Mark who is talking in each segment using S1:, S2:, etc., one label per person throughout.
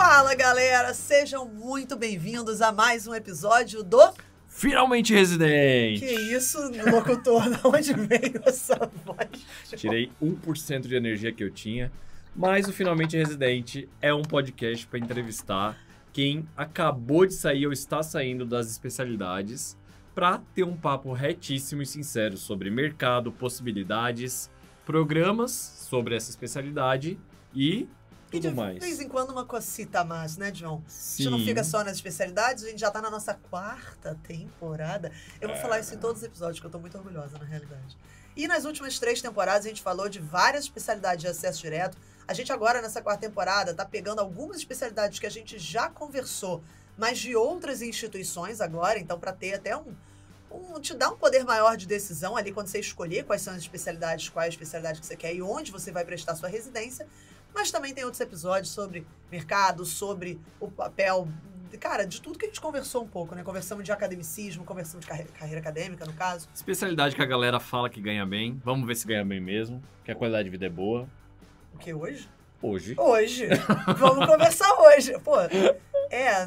S1: Fala, galera! Sejam muito bem-vindos a mais um episódio do...
S2: Finalmente Residente!
S1: Que isso, locutor? De onde veio essa voz?
S2: Tirei 1% de energia que eu tinha, mas o Finalmente Residente é um podcast para entrevistar quem acabou de sair ou está saindo das especialidades para ter um papo retíssimo e sincero sobre mercado, possibilidades, programas sobre essa especialidade e tudo mais.
S1: De vez em quando uma cosita a mais, né, John?
S2: Sim.
S1: A gente não fica só nas especialidades, a gente já tá na nossa 4ª temporada. Eu vou falar isso em todos os episódios, que eu tô muito orgulhosa, na realidade. E nas últimas 3 temporadas a gente falou de várias especialidades de acesso direto. A gente agora, nessa 4ª temporada, tá pegando algumas especialidades que a gente já conversou, mas de outras instituições agora, então para ter até te dá um poder maior de decisão ali quando você escolher quais são as especialidades, qual é a especialidade que você quer e onde você vai prestar sua residência. Mas também tem outros episódios sobre mercado, sobre o papel, cara, de tudo que a gente conversou um pouco, né? Conversamos de academicismo, conversamos de carreira acadêmica, no caso.
S2: Especialidade que a galera fala que ganha bem. Vamos ver se ganha bem mesmo, que a qualidade de vida é boa.
S1: O que, hoje?
S2: Hoje.
S1: Hoje. Vamos conversar hoje. Pô,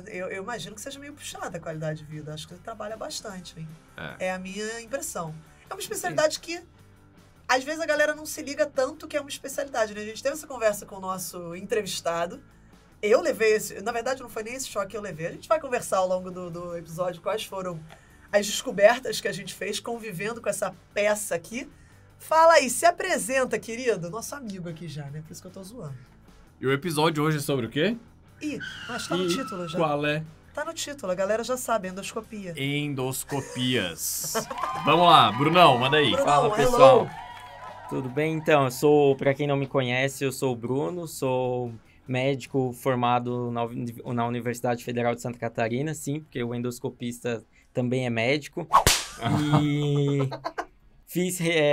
S1: eu imagino que seja meio puxada a qualidade de vida. Acho que ele trabalha bastante, hein? É a minha impressão. É uma especialidade que... Às vezes a galera não se liga tanto que é uma especialidade, né? A gente teve essa conversa com o nosso entrevistado. Eu levei esse... Na verdade, não foi nem esse choque que eu levei. A gente vai conversar ao longo do episódio quais foram as descobertas que a gente fez convivendo com essa peça aqui. Fala aí, se apresenta, querido. Nosso amigo aqui já, né? Por isso que eu tô zoando.
S2: E o episódio hoje é sobre o quê?
S1: Mas tá no título já.
S2: Qual é?
S1: Tá no título, a galera já sabe, endoscopia.
S2: Endoscopias. Vamos lá, Brunão, manda aí.
S1: Brunão,
S3: Fala, pessoal. Tudo bem? Então, para quem não me conhece, eu sou o Bruno, sou médico formado na Universidade Federal de Santa Catarina, sim, porque o endoscopista também é médico. E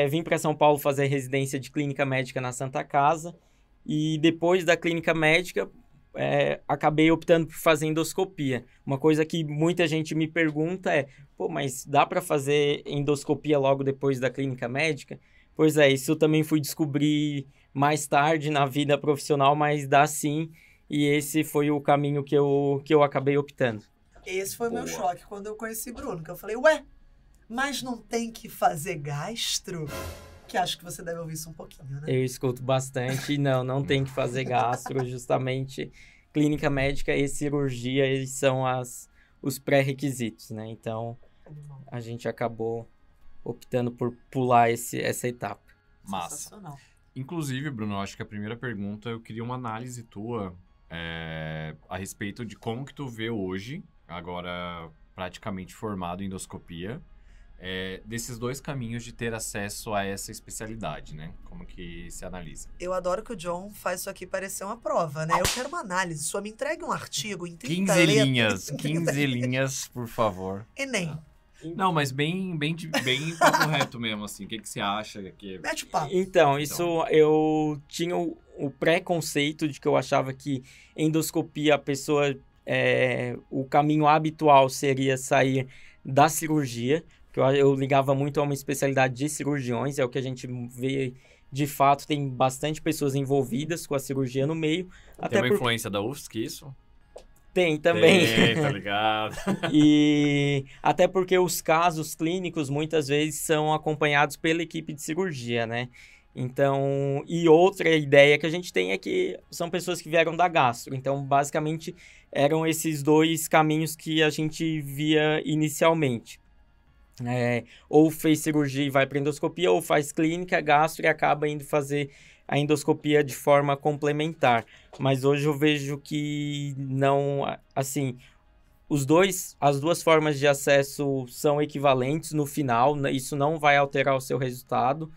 S3: vim para São Paulo fazer residência de clínica médica na Santa Casa. E depois da clínica médica, acabei optando por fazer endoscopia. Uma coisa que muita gente me pergunta é, mas dá para fazer endoscopia logo depois da clínica médica? Pois é, isso eu também fui descobrir mais tarde na vida profissional, mas dá sim, e esse foi o caminho que eu acabei optando.
S1: Esse foi o meu choque quando eu conheci Bruno, que eu falei, mas não tem que fazer gastro? Que acho que você deve ouvir isso um pouquinho, né?
S3: Eu escuto bastante, e não tem que fazer gastro, justamente clínica médica e cirurgia, eles são os pré-requisitos, né? Então, a gente acabou optando por pular essa etapa.
S2: Massa. Inclusive, Bruno, eu acho que a primeira pergunta, eu queria uma análise tua a respeito de como que tu vê hoje, agora praticamente formado em endoscopia, desses dois caminhos de ter acesso a essa especialidade, né? Como que se analisa?
S1: Eu adoro que o John faz isso aqui parecer uma prova, né? Eu quero uma análise. Só me entregue um artigo em 30 letras.
S2: 15 linhas, por favor.
S1: Enem.
S2: Não, mas bem papo reto mesmo, assim. O que você acha?
S1: Mete o papo.
S3: Então, eu tinha o preconceito de que eu achava que endoscopia, a pessoa, o caminho habitual seria sair da cirurgia, porque eu ligava muito a uma especialidade de cirurgiões, é o que a gente vê, de fato, tem bastante pessoas envolvidas com a cirurgia no meio.
S2: Tem uma influência da UFSC, isso?
S3: Tem também.
S2: Tá ligado.
S3: E até porque os casos clínicos muitas vezes são acompanhados pela equipe de cirurgia, né? Então, e outra ideia que a gente tem é que são pessoas que vieram da gastro. Então, basicamente, eram esses dois caminhos que a gente via inicialmente. Ou fez cirurgia e vai para endoscopia, ou faz clínica, gastro e acaba indo fazer a endoscopia de forma complementar. Mas hoje eu vejo que não, assim, as duas formas de acesso são equivalentes no final, isso não vai alterar o seu resultado.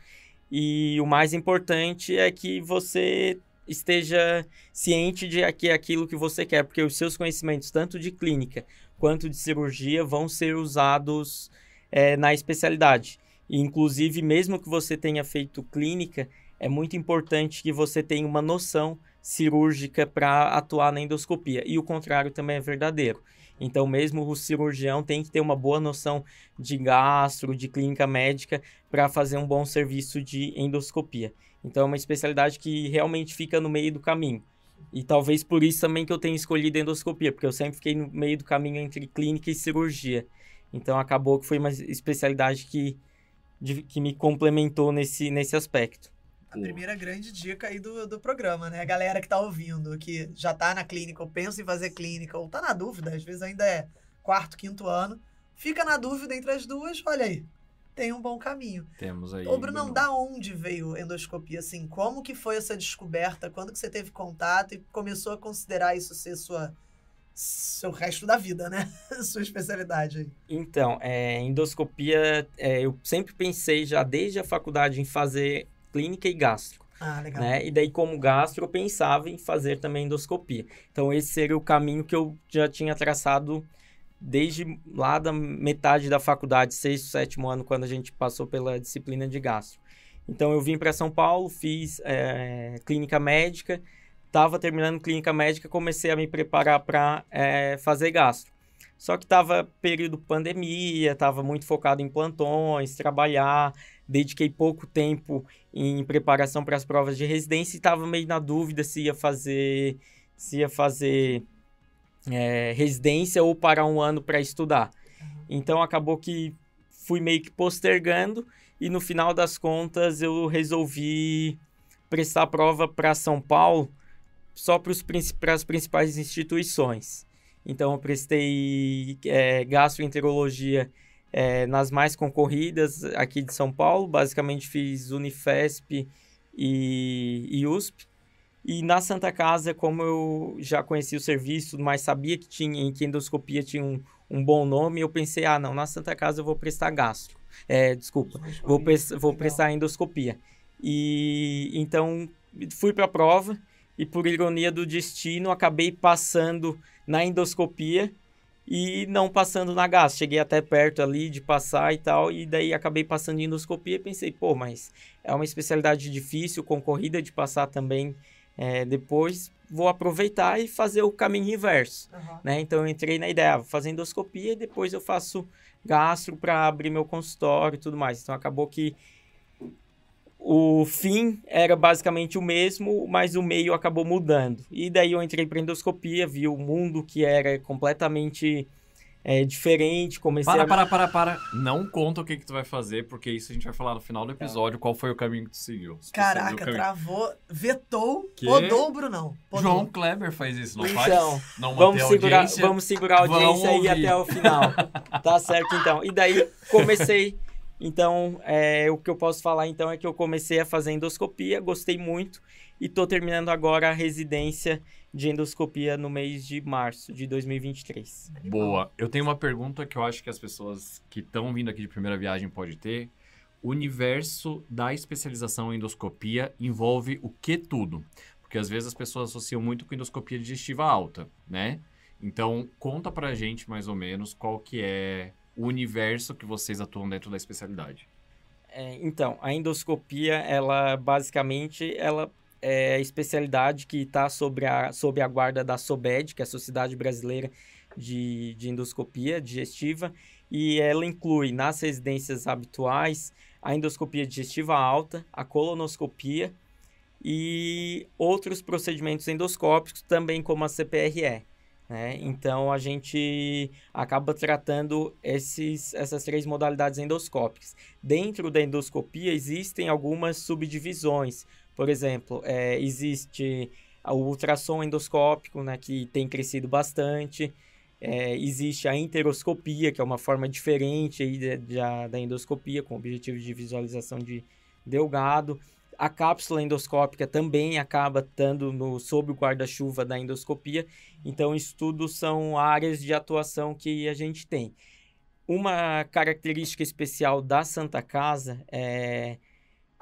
S3: E o mais importante é que você esteja ciente de que é aquilo que você quer, porque os seus conhecimentos, tanto de clínica quanto de cirurgia, vão ser usados na especialidade. E, inclusive, mesmo que você tenha feito clínica, é muito importante que você tenha uma noção cirúrgica para atuar na endoscopia. E o contrário também é verdadeiro. Então, mesmo o cirurgião tem que ter uma boa noção de gastro, de clínica médica, para fazer um bom serviço de endoscopia. Então, é uma especialidade que realmente fica no meio do caminho. E talvez por isso também que eu tenha escolhido endoscopia, porque eu sempre fiquei no meio do caminho entre clínica e cirurgia. Então acabou que foi uma especialidade que me complementou nesse aspecto.
S1: A primeira grande dica aí do programa, né? A galera que tá ouvindo, que já tá na clínica, ou pensa em fazer clínica, ou tá na dúvida, às vezes ainda é 4º, 5º ano, fica na dúvida entre as duas, olha aí, tem um bom caminho.
S2: Temos aí.
S1: Ô, Brunão, da onde veio endoscopia? Assim, como que foi essa descoberta? Quando que você teve contato e começou a considerar isso ser seu resto da vida, né? Sua especialidade aí.
S3: Então, endoscopia, eu sempre pensei já desde a faculdade em fazer clínica e gastro.
S1: Ah, legal.
S3: Né? E daí, como gastro, eu pensava em fazer também endoscopia. Então, esse seria o caminho que eu já tinha traçado desde lá da metade da faculdade, 6º, 7º ano, quando a gente passou pela disciplina de gastro. Então, eu vim para São Paulo, fiz clínica médica, estava terminando clínica médica, comecei a me preparar para fazer gastro. Só que estava período pandemia, estava muito focado em plantões, trabalhar, dediquei pouco tempo em preparação para as provas de residência e estava meio na dúvida se ia fazer residência ou parar um ano para estudar. Então, acabou que fui meio que postergando e, no final das contas, eu resolvi prestar prova para São Paulo só para as principais instituições. Então, eu prestei gastroenterologia nas mais concorridas aqui de São Paulo. Basicamente, fiz Unifesp e USP. E na Santa Casa, como eu já conhecia o serviço, mas sabia que endoscopia tinha um bom nome, eu pensei, não, na Santa Casa eu vou prestar gastro. Vou prestar endoscopia. E então, fui para a prova e, por ironia do destino, acabei passando na endoscopia e não passando na gastro. Cheguei até perto ali de passar e tal, e daí acabei passando em endoscopia e pensei, mas é uma especialidade difícil, concorrida de passar também. Depois vou aproveitar e fazer o caminho inverso, né? Então eu entrei na ideia, vou fazer endoscopia e depois eu faço gastro para abrir meu consultório e tudo mais. Então acabou que o fim era basicamente o mesmo, mas o meio acabou mudando. E daí eu entrei para endoscopia, vi o mundo que era completamente diferente, comecei
S2: Para. Não conta o que tu vai fazer, porque isso a gente vai falar no final do episódio, qual foi o caminho que tu seguiu.
S1: Caraca, travou, vetou, podou o Brunão.
S2: João Kleber faz isso, não
S3: então,
S2: faz? Não
S3: vamos segurar a audiência aí até o final. Tá certo, então. E daí comecei. Então, o que eu posso falar então é que eu comecei a fazer endoscopia, gostei muito e tô terminando agora a residência de endoscopia no mês de março de 2023.
S2: Boa. Eu tenho uma pergunta que eu acho que as pessoas que estão vindo aqui de primeira viagem podem ter. O universo da especialização em endoscopia envolve o que tudo? Porque às vezes as pessoas associam muito com endoscopia digestiva alta, né? Então, conta pra gente mais ou menos qual que é o universo que vocês atuam dentro da especialidade.
S3: Então, a endoscopia, ela basicamente é a especialidade que está sob a guarda da SOBED, que é a Sociedade Brasileira de Endoscopia Digestiva, e ela inclui nas residências habituais a endoscopia digestiva alta, a colonoscopia e outros procedimentos endoscópicos, também como a CPRE. Né? Então, a gente acaba tratando essas 3 modalidades endoscópicas. Dentro da endoscopia, existem algumas subdivisões. Por exemplo, existe o ultrassom endoscópico, né, que tem crescido bastante. Existe a enteroscopia, que é uma forma diferente aí da endoscopia, com o objetivo de visualização de delgado. A cápsula endoscópica também acaba estando sob o guarda-chuva da endoscopia. Então, isso tudo são áreas de atuação que a gente tem. Uma característica especial da Santa Casa,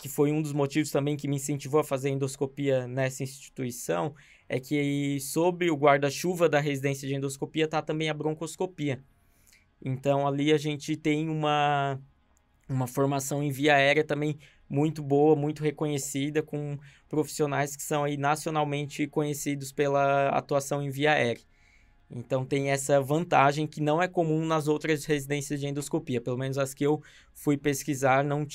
S3: que foi um dos motivos também que me incentivou a fazer endoscopia nessa instituição, é que sob o guarda-chuva da residência de endoscopia está também a broncoscopia. Então, ali a gente tem uma formação em via aérea também muito boa, muito reconhecida, com profissionais que são aí nacionalmente conhecidos pela atuação em via aérea. Então, tem essa vantagem que não é comum nas outras residências de endoscopia. Pelo menos as que eu fui pesquisar não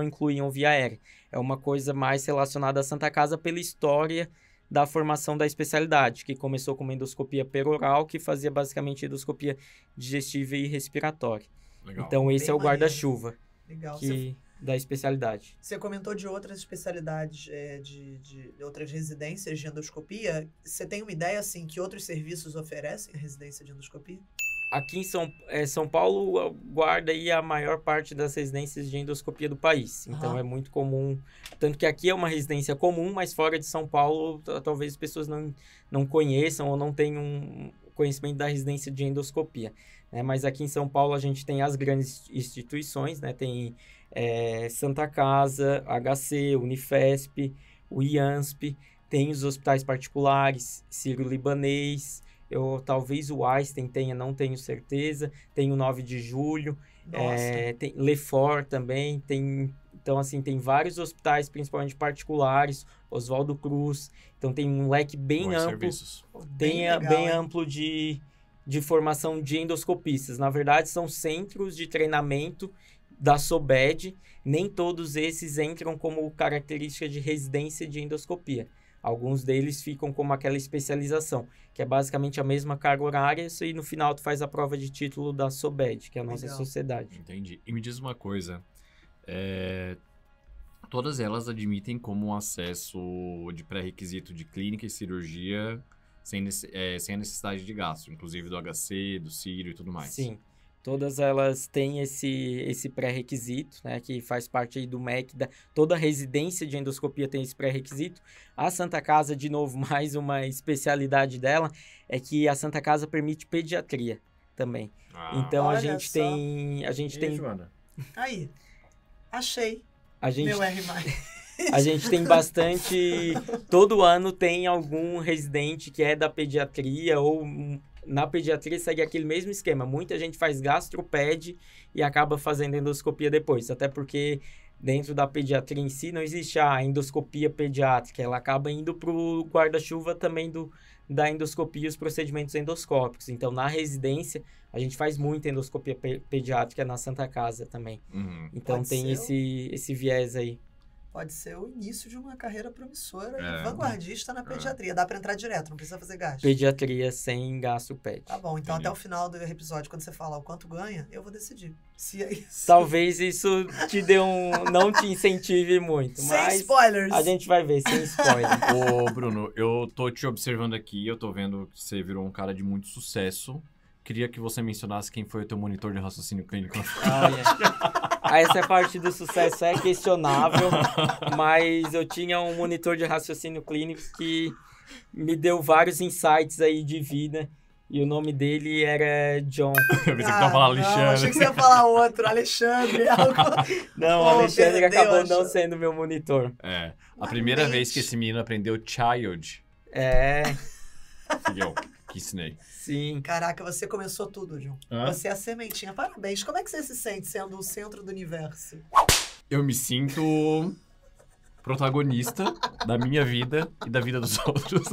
S3: incluíam via aérea. É uma coisa mais relacionada à Santa Casa pela história da formação da especialidade, que começou com uma endoscopia peroral, que fazia basicamente endoscopia digestiva e respiratória.
S2: Legal.
S3: Então, esse
S1: Bem
S3: é o
S1: maneiro.
S3: guarda-chuva
S1: Legal.
S3: da especialidade.
S1: Você comentou de outras especialidades, de outras residências de endoscopia. Você tem uma ideia, assim, que outros serviços oferecem a residência de endoscopia?
S3: Aqui em São Paulo guarda aí a maior parte das residências de endoscopia do país. Então, é muito comum. Tanto que aqui é uma residência comum, mas fora de São Paulo, talvez as pessoas não conheçam ou não tenham conhecimento da residência de endoscopia. Né? Mas aqui em São Paulo a gente tem as grandes instituições, né? Tem Santa Casa, HC, Unifesp, o IANSP, tem os hospitais particulares, Sírio-Libanês, talvez o Einstein tenha, não tenho certeza, tem o 9 de Julho, tem Lefort também, então assim, tem vários hospitais, principalmente particulares, Oswaldo Cruz, então tem um leque bem amplo, bem amplo de formação de endoscopistas. Na verdade, são centros de treinamento da SOBED, nem todos esses entram como característica de residência de endoscopia. Alguns deles ficam como aquela especialização, que é basicamente a mesma carga horária, e no final tu faz a prova de título da SOBED, que é a nossa sociedade.
S2: Entendi. E me diz uma coisa, todas elas admitem como um acesso de pré-requisito de clínica e cirurgia sem a necessidade de gasto, inclusive do HC, do Sírio e tudo mais.
S3: Sim. Todas elas têm esse pré-requisito, né, que faz parte aí do MEC. Toda residência de endoscopia tem esse pré-requisito. A Santa Casa, de novo, mais uma especialidade dela, é que a Santa Casa permite pediatria também. Então, a gente tem...
S2: Joana?
S1: Aí, achei
S3: meu
S1: R+.
S3: A gente tem bastante... Todo ano tem algum residente que é da pediatria ou... Na pediatria segue aquele mesmo esquema. Muita gente faz gastroped e acaba fazendo endoscopia depois. Até porque dentro da pediatria em si não existe a endoscopia pediátrica. Ela acaba indo para o guarda-chuva também da endoscopia e os procedimentos endoscópicos. Então, na residência, a gente faz muita endoscopia pediátrica na Santa Casa também. Então,
S1: Pode
S3: tem esse viés aí.
S1: Pode ser o início de uma carreira promissora e vanguardista na pediatria. Dá pra entrar direto, não precisa fazer gasto.
S3: Pediatria sem gasto pede.
S1: Tá bom, então até o final do episódio, quando você falar o quanto ganha, eu vou decidir se é isso.
S3: Talvez isso te dê não te incentive muito,
S1: sem
S3: mas
S1: spoilers.
S3: A gente vai ver, sem spoiler.
S2: Ô, Bruno, eu tô te observando aqui, eu tô vendo que você virou um cara de muito sucesso. Queria que você mencionasse quem foi o teu monitor de raciocínio clínico.
S3: Essa parte do sucesso é questionável, mas eu tinha um monitor de raciocínio clínico que me deu vários insights aí de vida, e o nome dele era John.
S2: Eu pensei que tava falando Alexandre.
S1: Não, achei que você ia falar outro, Alexandre.
S3: Não, o Alexandre acabou não sendo meu monitor.
S2: A primeira vez que esse menino aprendeu child. Filhão, que ensinei.
S3: Sim.
S1: Caraca, você começou tudo, John. Você é a sementinha. Parabéns. Como é que você se sente sendo o centro do universo?
S2: Eu me sinto protagonista da minha vida e da vida dos outros.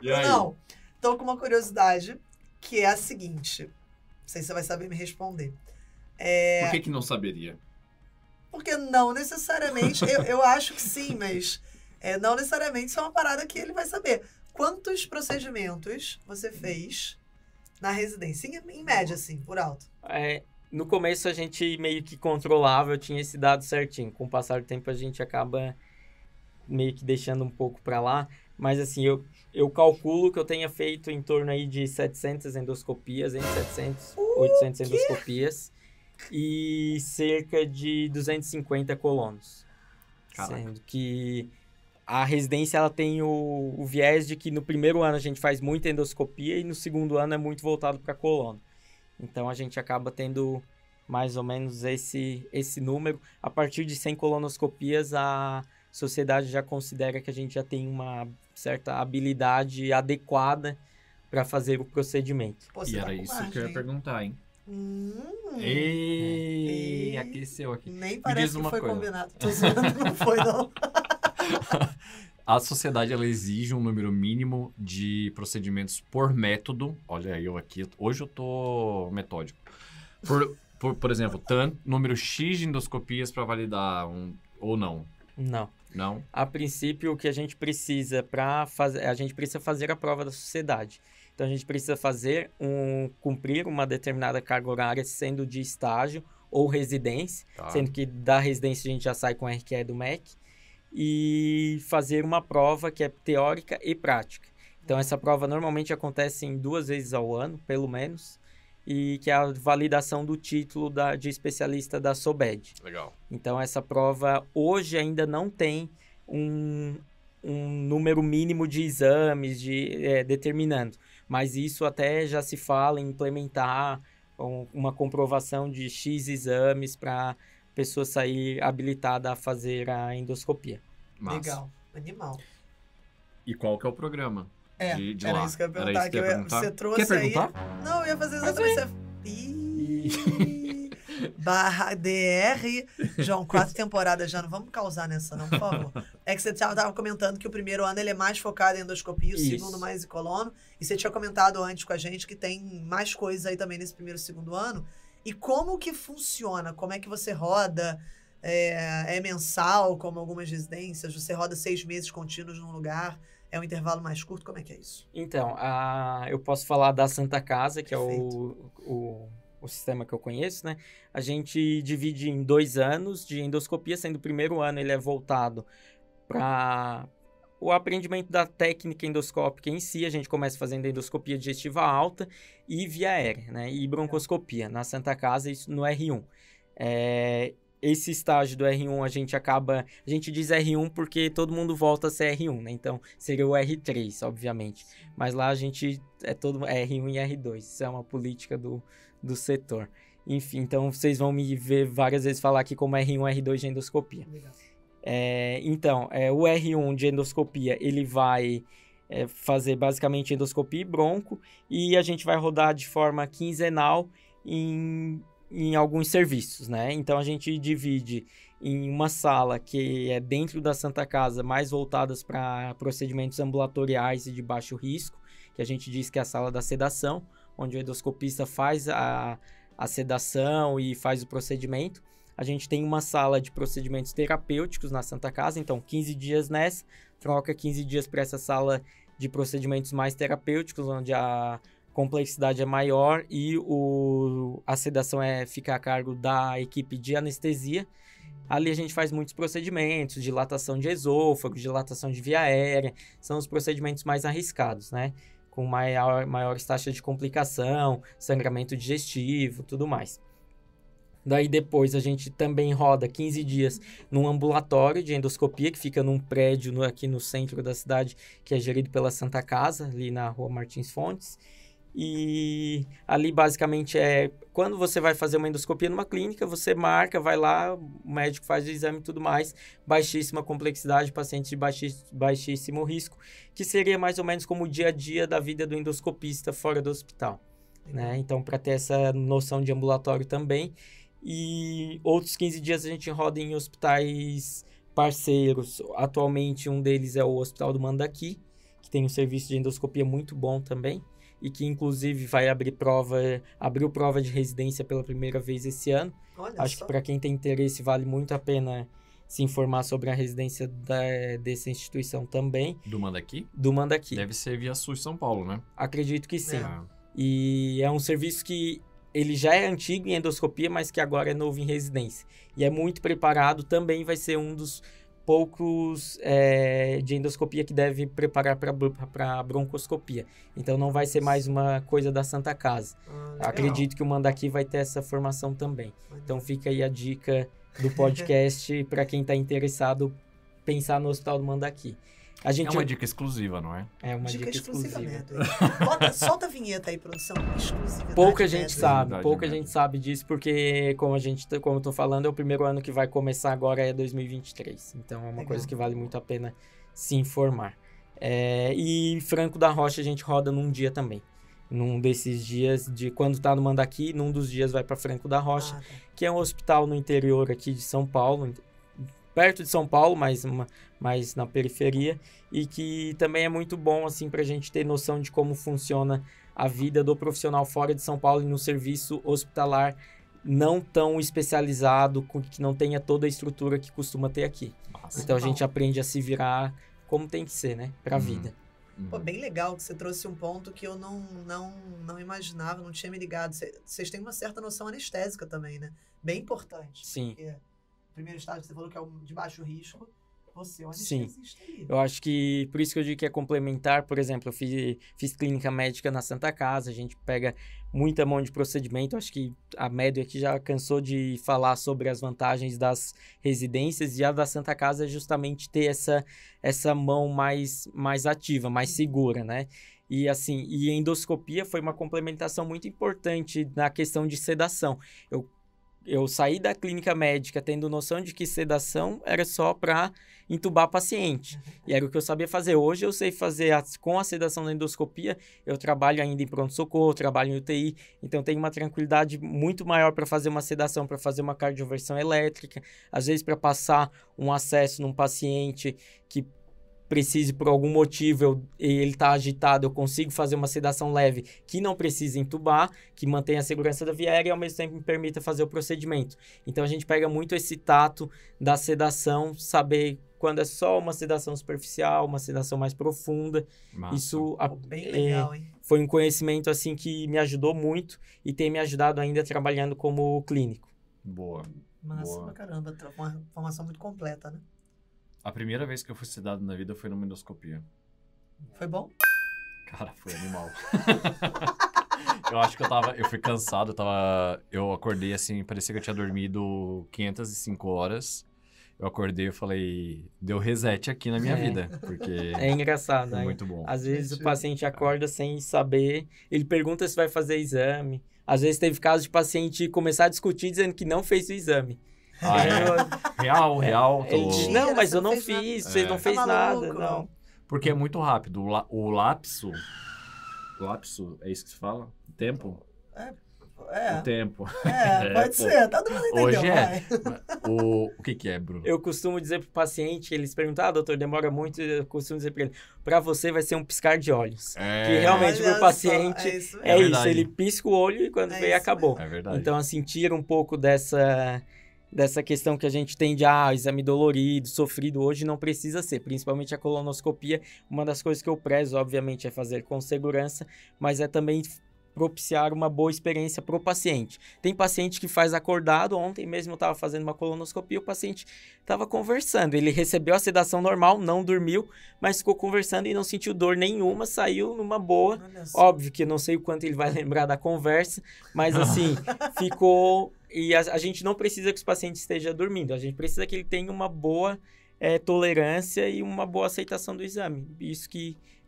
S2: E aí?
S1: Não, tô com uma curiosidade, que é a seguinte. Não sei se você vai saber me responder.
S2: Por que não saberia?
S1: Porque não necessariamente... eu acho que sim, mas não necessariamente isso é uma parada que ele vai saber. Quantos procedimentos você fez na residência? Em média, assim, por alto.
S3: No começo a gente meio que controlava, eu tinha esse dado certinho. Com o passar do tempo a gente acaba meio que deixando um pouco para lá. Mas assim, eu calculo que eu tenha feito em torno aí de 700 endoscopias, entre 700 e 800 endoscopias. E cerca de 250 colonos.
S2: Caraca.
S3: Sendo que... A residência ela tem o viés de que no primeiro ano a gente faz muita endoscopia e no segundo ano é muito voltado para colono. Então a gente acaba tendo mais ou menos esse número. A partir de 100 colonoscopias, a sociedade já considera que a gente já tem uma certa habilidade adequada para fazer o procedimento.
S1: Pô,
S2: e era isso que eu ia perguntar, hein? Aqueceu aqui.
S1: Nem parece que foi combinado. Tô zoando, não foi não.
S2: A sociedade, ela exige um número mínimo de procedimentos por método. Olha, eu aqui... Hoje eu tô metódico. Por exemplo, número X de endoscopias para validar ou não?
S3: Não.
S2: Não?
S3: A princípio, o que a gente precisa para fazer, a gente precisa fazer a prova da sociedade. Então, a gente precisa cumprir uma determinada carga horária, sendo de estágio ou residência,
S2: Tá.
S3: sendo que da residência a gente já sai com a RQE do MEC, e fazer uma prova que é teórica e prática. Então, essa prova normalmente acontece em 2 vezes ao ano, pelo menos, e que é a validação do título de especialista da SOBED.
S2: Legal.
S3: Então, essa prova hoje ainda não tem um número mínimo de exames determinando, mas isso até já se fala em implementar uma comprovação de X exames para a pessoa sair habilitada a fazer a endoscopia.
S2: Massa.
S1: Legal, animal.
S2: E qual que é o programa? De
S1: era
S2: lá.
S1: isso que eu ia
S2: Era
S1: perguntar.
S2: isso que eu ia perguntar?
S1: Você trouxe
S2: Quer perguntar?
S1: aí... Não, eu ia fazer exatamente... Ih, barra DR, João, 4 temporadas já, não vamos causar nessa não, por favor. É que você tava comentando que o primeiro ano ele é mais focado em endoscopia, o
S3: Isso.
S1: segundo mais em colono, e você tinha comentado antes com a gente que tem mais coisas aí também nesse primeiro e segundo ano. E como que funciona? Como é que você roda? É mensal, como algumas residências? Você roda 6 meses contínuos num lugar? É um intervalo mais curto? Como é que é isso?
S3: Então, eu posso falar da Santa Casa, que
S1: Perfeito.
S3: é o sistema que eu conheço, né? A gente divide em 2 anos de endoscopia, sendo o primeiro ano ele é voltado para o aprendimento da técnica endoscópica em si. A gente começa fazendo endoscopia digestiva alta e via aérea, né? E broncoscopia. Na Santa Casa, isso no R1. Esse estágio do R1 a gente diz R1 porque todo mundo volta a ser R1, né? Então seria o R3, obviamente. Mas lá a gente é todo R1 e R2. Isso é uma política do setor. Enfim, então vocês vão me ver várias vezes falar aqui como R1 e R2 de endoscopia.
S1: Legal.
S3: Então, o R1 de endoscopia, ele vai fazer basicamente endoscopia e bronco, e a gente vai rodar de forma quinzenal em alguns serviços, né? Então, a gente divide em uma sala que é dentro da Santa Casa, mais voltadas para procedimentos ambulatoriais e de baixo risco, que a gente diz que é a sala da sedação, onde o endoscopista faz a sedação e faz o procedimento. A gente tem uma sala de procedimentos terapêuticos na Santa Casa, então 15 dias nessa, troca 15 dias para essa sala de procedimentos mais terapêuticos, onde a complexidade é maior e a sedação fica a cargo da equipe de anestesia. Ali a gente faz muitos procedimentos, dilatação de esôfago, dilatação de via aérea, são os procedimentos mais arriscados, né? Com maiores taxas de complicação, sangramento digestivo, tudo mais. Daí depois a gente também roda 15 dias num ambulatório de endoscopia, que fica num prédio aqui no centro da cidade, que é gerido pela Santa Casa, ali na Rua Martins Fontes. E ali basicamente quando você vai fazer uma endoscopia numa clínica, você marca, vai lá, o médico faz o exame e tudo mais, baixíssima complexidade, pacientes de baixíssimo risco, que seria mais ou menos como o dia a dia da vida do endoscopista fora do hospital, né? Então, para ter essa noção de ambulatório também. E outros 15 dias a gente roda em hospitais parceiros. Atualmente um deles é o Hospital do Mandaqui, que tem um serviço de endoscopia muito bom também, e que inclusive vai abriu prova de residência pela primeira vez esse ano.
S1: Olha
S3: Acho
S1: só.
S3: que para quem tem interesse vale muito a pena se informar sobre a residência dessa instituição também.
S2: Do Mandaqui?
S3: Do Mandaqui.
S2: Deve ser via SUS São Paulo, né?
S3: Acredito que sim.
S2: Ah,
S3: E é um serviço que ele já é antigo em endoscopia, mas que agora é novo em residência. E é muito preparado, também vai ser um dos poucos de endoscopia que deve preparar para broncoscopia. Então não vai ser mais uma coisa da Santa Casa.
S1: Legal.
S3: Acredito que o Mandaqui vai ter essa formação também. Então fica aí a dica do podcast para quem está interessado pensar no Hospital do Mandaqui.
S2: é uma dica exclusiva, não é?
S3: É uma
S1: Dica
S3: dica
S1: exclusiva,
S3: exclusiva.
S1: Neto. Solta a vinheta aí, produção. Exclusividade.
S3: Pouca gente
S1: Neto.
S3: sabe,
S2: Verdade,
S3: pouca
S2: né?
S3: gente sabe disso, porque como eu tô falando, é o primeiro ano que vai começar agora, é 2023. Então é uma
S1: Legal.
S3: coisa que vale muito a pena se informar. E Franco da Rocha a gente roda num dia também. Num desses dias, de quando tá no Mandaqui, num dos dias vai para Franco da Rocha,
S1: Ah, tá.
S3: que é um hospital no interior aqui de São Paulo, perto de São Paulo, mas na periferia, e que também é muito bom assim para a gente ter noção de como funciona a vida do profissional fora de São Paulo e no serviço hospitalar não tão especializado, que não tenha toda a estrutura que costuma ter aqui.
S2: Massa.
S3: Então a gente aprende a se virar como tem que ser, né? Pra vida.
S1: Pô, bem legal que você trouxe um ponto que eu não imaginava, não tinha me ligado. Vocês têm uma certa noção anestésica também, né? Bem importante.
S3: Sim.
S1: Porque o primeiro estágio que você falou que é o de baixo risco, você é um
S3: Sim.
S1: anestesista ali.
S3: Eu acho que, por isso que eu digo que é complementar, por exemplo, eu fiz clínica médica na Santa Casa, a gente pega muita mão de procedimento, acho que a média aqui já cansou de falar sobre as vantagens das residências, e a da Santa Casa é justamente ter essa mão mais ativa, mais segura, né? E assim, e endoscopia foi uma complementação muito importante na questão de sedação. Eu saí da clínica médica tendo noção de que sedação era só para entubar paciente. E era o que eu sabia fazer. Hoje eu sei fazer com a sedação da endoscopia. Eu trabalho ainda em pronto-socorro, trabalho em UTI. Então tenho uma tranquilidade muito maior para fazer uma sedação, para fazer uma cardioversão elétrica. Às vezes para passar um acesso num paciente que precise por algum motivo, ele está agitado, eu consigo fazer uma sedação leve que não precisa entubar, que mantenha a segurança da via aérea e ao mesmo tempo me permita fazer o procedimento. Então a gente pega muito esse tato da sedação, saber quando é só uma sedação superficial, uma sedação mais profunda.
S2: Massa.
S3: Isso
S1: Bem legal, hein?
S3: foi um conhecimento assim que me ajudou muito e tem me ajudado ainda trabalhando como clínico.
S2: Boa.
S1: Massa
S2: Boa.
S1: pra caramba. Uma formação muito completa, né?
S2: A primeira vez que eu fui sedado na vida foi numa endoscopia.
S1: Foi bom?
S2: Cara, foi animal. Eu acho que eu fui cansado, eu acordei assim, parecia que eu tinha dormido 505 horas. Eu acordei e falei, deu reset aqui na minha vida, porque
S3: É engraçado,
S2: foi
S3: né?
S2: muito bom.
S3: Às vezes o paciente acorda sem saber, ele pergunta se vai fazer exame. Às vezes teve caso de paciente começar a discutir dizendo que não fez o exame.
S2: Ah, é? Real.
S3: Ele diz,
S1: Mentira,
S3: não, mas
S1: você
S3: eu
S1: não
S3: não
S1: fez
S3: fiz,
S2: nada.
S3: você
S2: É.
S3: não fez
S1: Tá
S3: nada,
S1: maluco?
S3: não.
S2: Porque é muito rápido. O lapso, é isso que se fala? O tempo? O tempo.
S1: Pode ser, todo mundo entendeu,
S2: Hoje
S1: vai.
S2: O que é, Bruno?
S3: Eu costumo dizer pro paciente, eles perguntam, doutor, demora muito, eu costumo dizer pra ele, pra você vai ser um piscar de olhos. Que realmente
S1: Olha
S3: pro paciente
S1: só, é isso
S3: é
S2: verdade.
S3: isso, ele pisca o olho e quando
S1: É
S3: vê,
S1: isso
S3: acabou.
S2: É verdade.
S3: Então, assim, tira um pouco dessa questão que a gente tem de, exame dolorido, sofrido, hoje não precisa ser, principalmente a colonoscopia. Uma das coisas que eu prezo, obviamente, é fazer com segurança, mas é também propiciar uma boa experiência para o paciente. Tem paciente que faz acordado, ontem mesmo eu estava fazendo uma colonoscopia, o paciente estava conversando, ele recebeu a sedação normal, não dormiu, mas ficou conversando e não sentiu dor nenhuma, saiu numa boa.
S1: Olha só.
S3: Óbvio que eu não sei o quanto ele vai lembrar da conversa, mas assim, ficou... E a gente não precisa que os pacientes estejam dormindo, a gente precisa que ele tenha uma boa tolerância e uma boa aceitação do exame.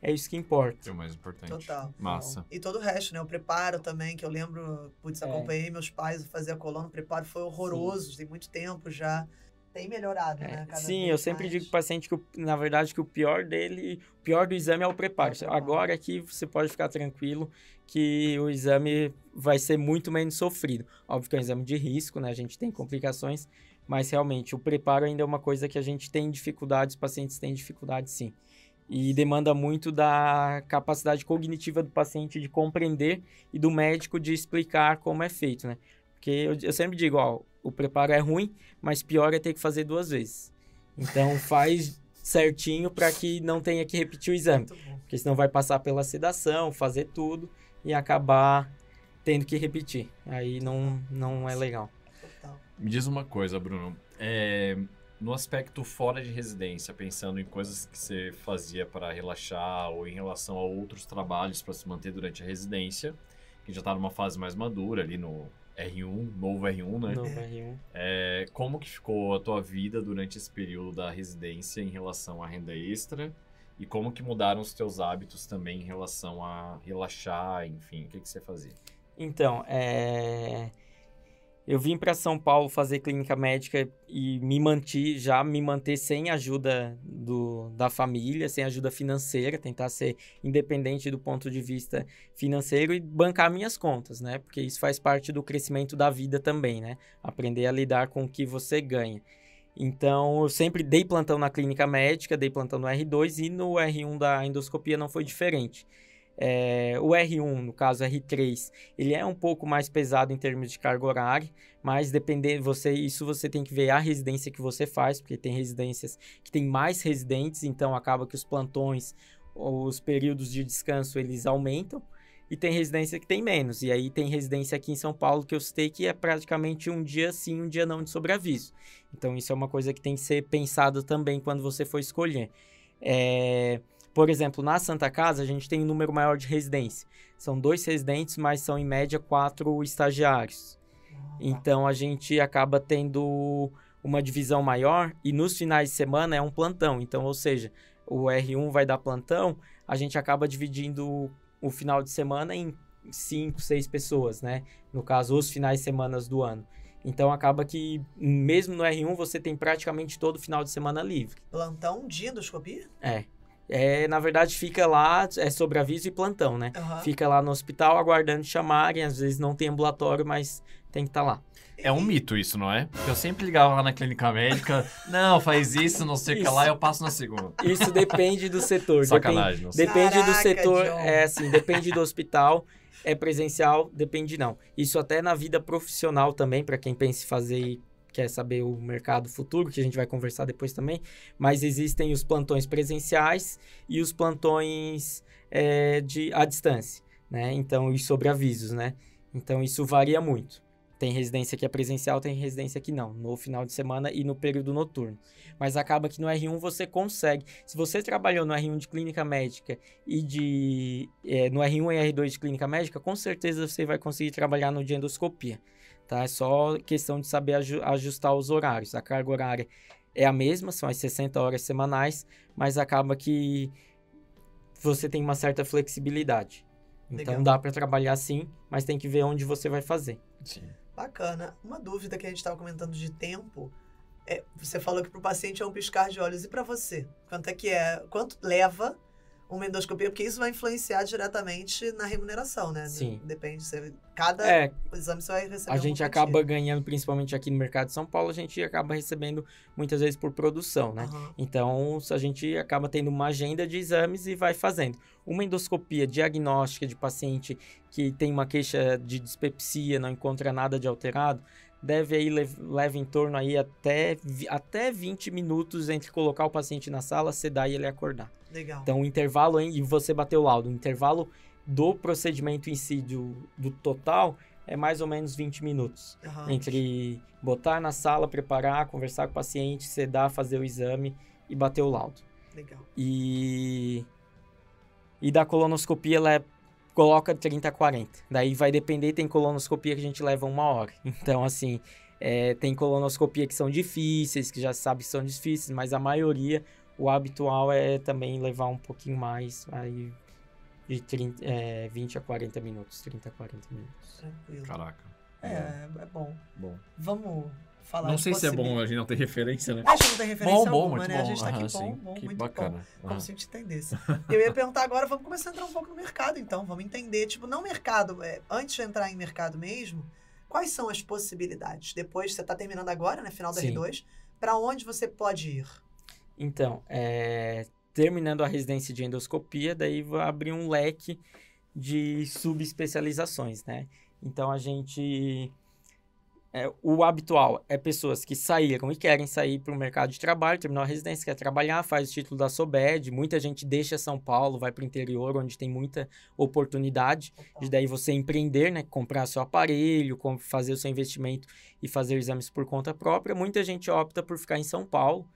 S3: É isso que importa.
S2: É o mais importante.
S1: Total.
S2: Massa.
S1: E todo o resto, né? O preparo também, que eu lembro, acompanhei meus pais fazer a coluna, o preparo foi horroroso, tem muito tempo já. Tem melhorado, né? Cada
S3: Sim,
S1: vez
S3: eu sempre
S1: mais.
S3: digo pro paciente que, na verdade, que o pior do exame é o preparo. Agora aqui você pode ficar tranquilo que o exame vai ser muito menos sofrido. Óbvio que é um exame de risco, né? A gente tem complicações, mas realmente o preparo ainda é uma coisa que a gente tem dificuldade, os pacientes têm dificuldade sim. E demanda muito da capacidade cognitiva do paciente de compreender e do médico de explicar como é feito, né? Porque eu sempre digo, o preparo é ruim, mas pior é ter que fazer 2 vezes. Então faz certinho para que não tenha que repetir o exame.
S1: Muito bom.
S3: Porque senão vai passar pela sedação, fazer tudo e acabar tendo que repetir. Aí não é legal.
S1: Total.
S2: Me diz uma coisa, Bruno. No aspecto fora de residência, pensando em coisas que você fazia para relaxar ou em relação a outros trabalhos para se manter durante a residência, que já está numa fase mais madura ali no R1, novo R1, né?
S3: Novo R1.
S2: Como que ficou a tua vida durante esse período da residência em relação à renda extra? E como que mudaram os teus hábitos também em relação a relaxar, enfim, o que você fazia?
S3: Então, eu vim para São Paulo fazer clínica médica e me manter sem ajuda da família, sem ajuda financeira, tentar ser independente do ponto de vista financeiro e bancar minhas contas, né? Porque isso faz parte do crescimento da vida também, né? Aprender a lidar com o que você ganha. Então, eu sempre dei plantão na clínica médica, dei plantão no R2 e no R1 da endoscopia não foi diferente. O R1, no caso R3, ele é um pouco mais pesado em termos de carga horária, mas isso você tem que ver a residência que você faz, porque tem residências que tem mais residentes, então acaba que os plantões, os períodos de descanso, eles aumentam, e tem residência que tem menos. E aí tem residência aqui em São Paulo que eu citei que é praticamente um dia sim, um dia não de sobreaviso. Então isso é uma coisa que tem que ser pensado também quando você for escolher. Por exemplo, na Santa Casa a gente tem um número maior de residência. São 2 residentes, mas são em média 4 estagiários. Então a gente acaba tendo uma divisão maior e nos finais de semana é um plantão. Então, ou seja, o R1 vai dar plantão, a gente acaba dividindo o final de semana em 5, 6 pessoas, né? No caso, os finais de semana do ano. Então, acaba que, mesmo no R1, você tem praticamente todo final de semana livre.
S1: Plantão de endoscopia?
S3: Na verdade, fica lá, é sobreaviso e plantão, né?
S1: Uhum.
S3: Fica lá no hospital aguardando chamarem, às vezes não tem ambulatório, mas tem que estar lá.
S2: É um mito isso, não é? Porque eu sempre ligava lá na clínica médica, não, faz isso, não sei o que lá, eu passo na segunda.
S3: Isso depende do setor.
S2: Sacanagem, não sei.
S3: Depende do
S1: Caraca,
S3: setor,
S1: John.
S3: depende do hospital, é presencial, depende não. Isso até na vida profissional também, para quem pensa em fazer e quer saber o mercado futuro, que a gente vai conversar depois também, mas existem os plantões presenciais e os plantões à distância, né? Então, e sobreavisos, né? Então, isso varia muito. Tem residência que é presencial, tem residência que não, no final de semana e no período noturno. Mas acaba que no R1 você consegue. Se você trabalhou no R1 de clínica médica e no R1 e R2 de clínica médica, com certeza você vai conseguir trabalhar no de endoscopia. Tá? É só questão de saber ajustar os horários. A carga horária é a mesma, são as 60 horas semanais, mas acaba que você tem uma certa flexibilidade. Então
S1: Legal.
S3: dá para trabalhar sim, mas tem que ver onde você vai fazer.
S2: Sim.
S1: Bacana. Uma dúvida que a gente estava comentando de tempo. Você falou que para o paciente é um piscar de olhos. E para você? Quanto leva uma endoscopia? Porque isso vai influenciar diretamente na remuneração, né?
S3: Sim.
S1: Depende. Cada exame você vai receber
S3: A gente acaba ganhando, principalmente aqui no mercado de São Paulo, a gente acaba recebendo muitas vezes por produção, né?
S1: Uhum.
S3: Então, a gente acaba tendo uma agenda de exames e vai fazendo. Uma endoscopia diagnóstica de paciente que tem uma queixa de dispepsia, não encontra nada de alterado, leva em torno aí até 20 minutos entre colocar o paciente na sala, sedar e ele acordar.
S1: Legal.
S3: Então, o intervalo, e você bater o laudo, o intervalo do procedimento em si, do total, é mais ou menos 20 minutos.
S1: Uhum.
S3: Entre botar na sala, preparar, conversar com o paciente, sedar, fazer o exame e bater o laudo.
S1: Legal.
S3: E da colonoscopia, ela coloca 30 a 40. Daí vai depender, tem colonoscopia que a gente leva 1 hora. Então, assim, tem colonoscopia que são difíceis, que já sabe que são difíceis, mas a maioria, o habitual é também levar um pouquinho mais, aí de 20 a 40 minutos, 30 a 40 minutos.
S1: Tranquilo.
S2: Caraca.
S1: É bom.
S2: Bom.
S1: Vamos falar
S2: Não
S1: de
S2: sei se é bom
S1: possibilidades.
S2: a gente não ter referência, né?
S1: A gente não tem referência
S2: Bom,
S1: alguma,
S2: muito
S1: né?
S2: bom.
S1: A gente tá aqui
S2: Aham,
S1: bom,
S2: sim. Que
S1: muito
S2: bacana.
S1: bom. Como
S2: Aham.
S1: se a gente entendesse. Eu ia perguntar agora, vamos começar a entrar um pouco no mercado, então. Vamos entender, não mercado, antes de entrar em mercado mesmo, quais são as possibilidades? Depois, você tá terminando agora, né? Final da
S3: Sim.
S1: R2. Para onde você pode ir?
S3: Então, terminando a residência de endoscopia, daí vai abrir um leque de subespecializações, né? Então, a gente... o habitual é pessoas que saíram e querem sair para o mercado de trabalho, terminou a residência, quer trabalhar, faz o título da SOBED, muita gente deixa São Paulo, vai para o interior, onde tem muita oportunidade, de daí você empreender, né? Comprar seu aparelho, fazer o seu investimento e fazer exames por conta própria. Muita gente opta por ficar em São Paulo,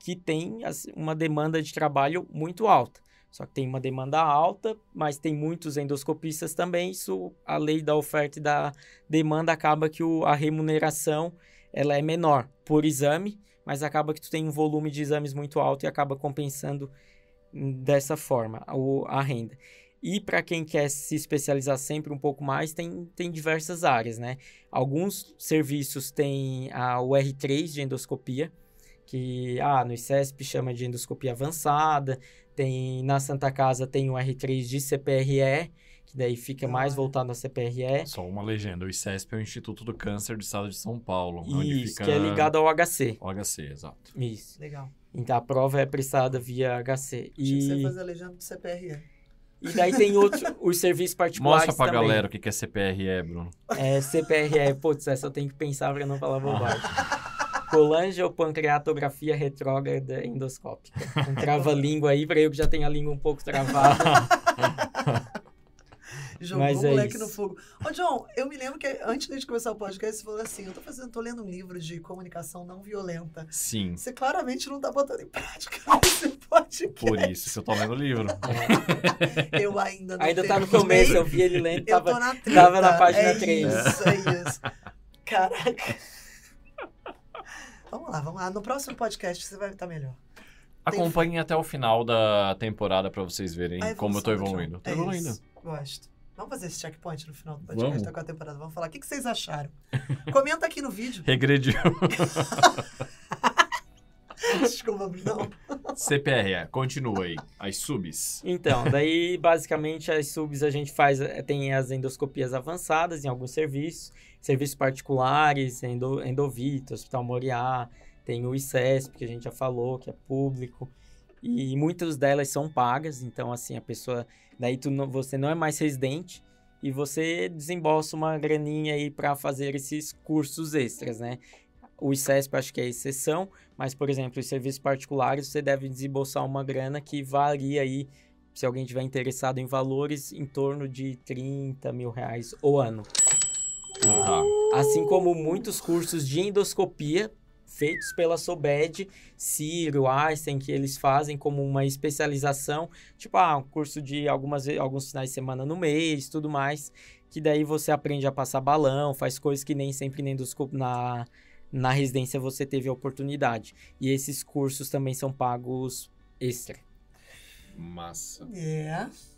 S3: que tem uma demanda de trabalho muito alta. Só que tem uma demanda alta, mas tem muitos endoscopistas também. Isso, a lei da oferta e da demanda, acaba que a remuneração ela é menor por exame, mas acaba que tu tem um volume de exames muito alto e acaba compensando dessa forma a renda. E para quem quer se especializar sempre um pouco mais, tem diversas áreas, né? Alguns serviços têm o R3 de endoscopia, que no ICESP chama de endoscopia avançada, na Santa Casa tem o R3 de CPRE, que daí fica mais voltado a CPRE.
S2: Só uma legenda, o ICESP é o Instituto do Câncer do Estado de São Paulo. Onde
S3: Isso,
S2: fica...
S3: que é ligado ao HC.
S2: O HC, exato.
S3: Isso.
S1: Legal.
S3: Então, a prova é prestada via HC.
S1: Achei que você ia fazer a legenda do CPRE.
S3: E daí tem os serviços particulares
S2: Mostra pra
S3: também.
S2: galera o que é CPRE, Bruno.
S3: CPRE, putz, essa eu tenho que pensar pra não falar bobagem. Colangiopancreatografia retrógrada endoscópica. Um trava-língua aí, pra eu que já tenho a língua um pouco travada.
S1: Jogou
S3: Mas
S1: o
S3: é
S1: moleque
S3: isso.
S1: no fogo. Ô, John, eu me lembro que antes de começar o podcast, você falou assim, tô lendo um livro de comunicação não violenta.
S2: Sim,
S1: Você claramente não tá botando em prática esse podcast.
S2: por isso que eu tô lendo o livro.
S1: Eu ainda não
S3: Ainda tá no
S1: terminei.
S3: começo, eu vi ele lendo,
S1: Eu tô
S3: tava...
S1: na 30.
S3: tava na página 3.
S1: É isso. Caraca. Vamos lá. No próximo podcast você vai estar melhor.
S2: Acompanhem até o final da temporada pra vocês verem
S1: A
S2: como eu tô
S1: evolução do
S2: evoluindo.
S1: John.
S2: Tô
S1: É
S2: evoluindo.
S1: isso. Gosto. Vamos fazer esse checkpoint no final do podcast
S2: Vamos.
S1: da quarta temporada. Vamos falar. O que vocês acharam? Comenta aqui no vídeo.
S2: Regrediu.
S1: Desculpa, não.
S2: CPRE, continua aí. As subs.
S3: Então, daí basicamente as subs a gente faz, tem as endoscopias avançadas em alguns serviços particulares, Endovita, Hospital Moriá, tem o ICESP, que a gente já falou, que é público, e muitas delas são pagas, então assim, a pessoa, daí você não é mais residente e você desembolsa uma graninha aí para fazer esses cursos extras, né? O ICESP acho que é exceção, mas, por exemplo, os serviços particulares, você deve desembolsar uma grana que varia aí, se alguém tiver interessado em valores, em torno de R$30 mil o ano.
S2: Tá.
S3: Assim como muitos cursos de endoscopia feitos pela Sobed, Ciro, Einstein, que eles fazem como uma especialização, tipo, um curso de alguns finais de semana no mês, tudo mais, que daí você aprende a passar balão, faz coisas que nem sempre na residência você teve a oportunidade. E esses cursos também são pagos extra.
S2: Massa.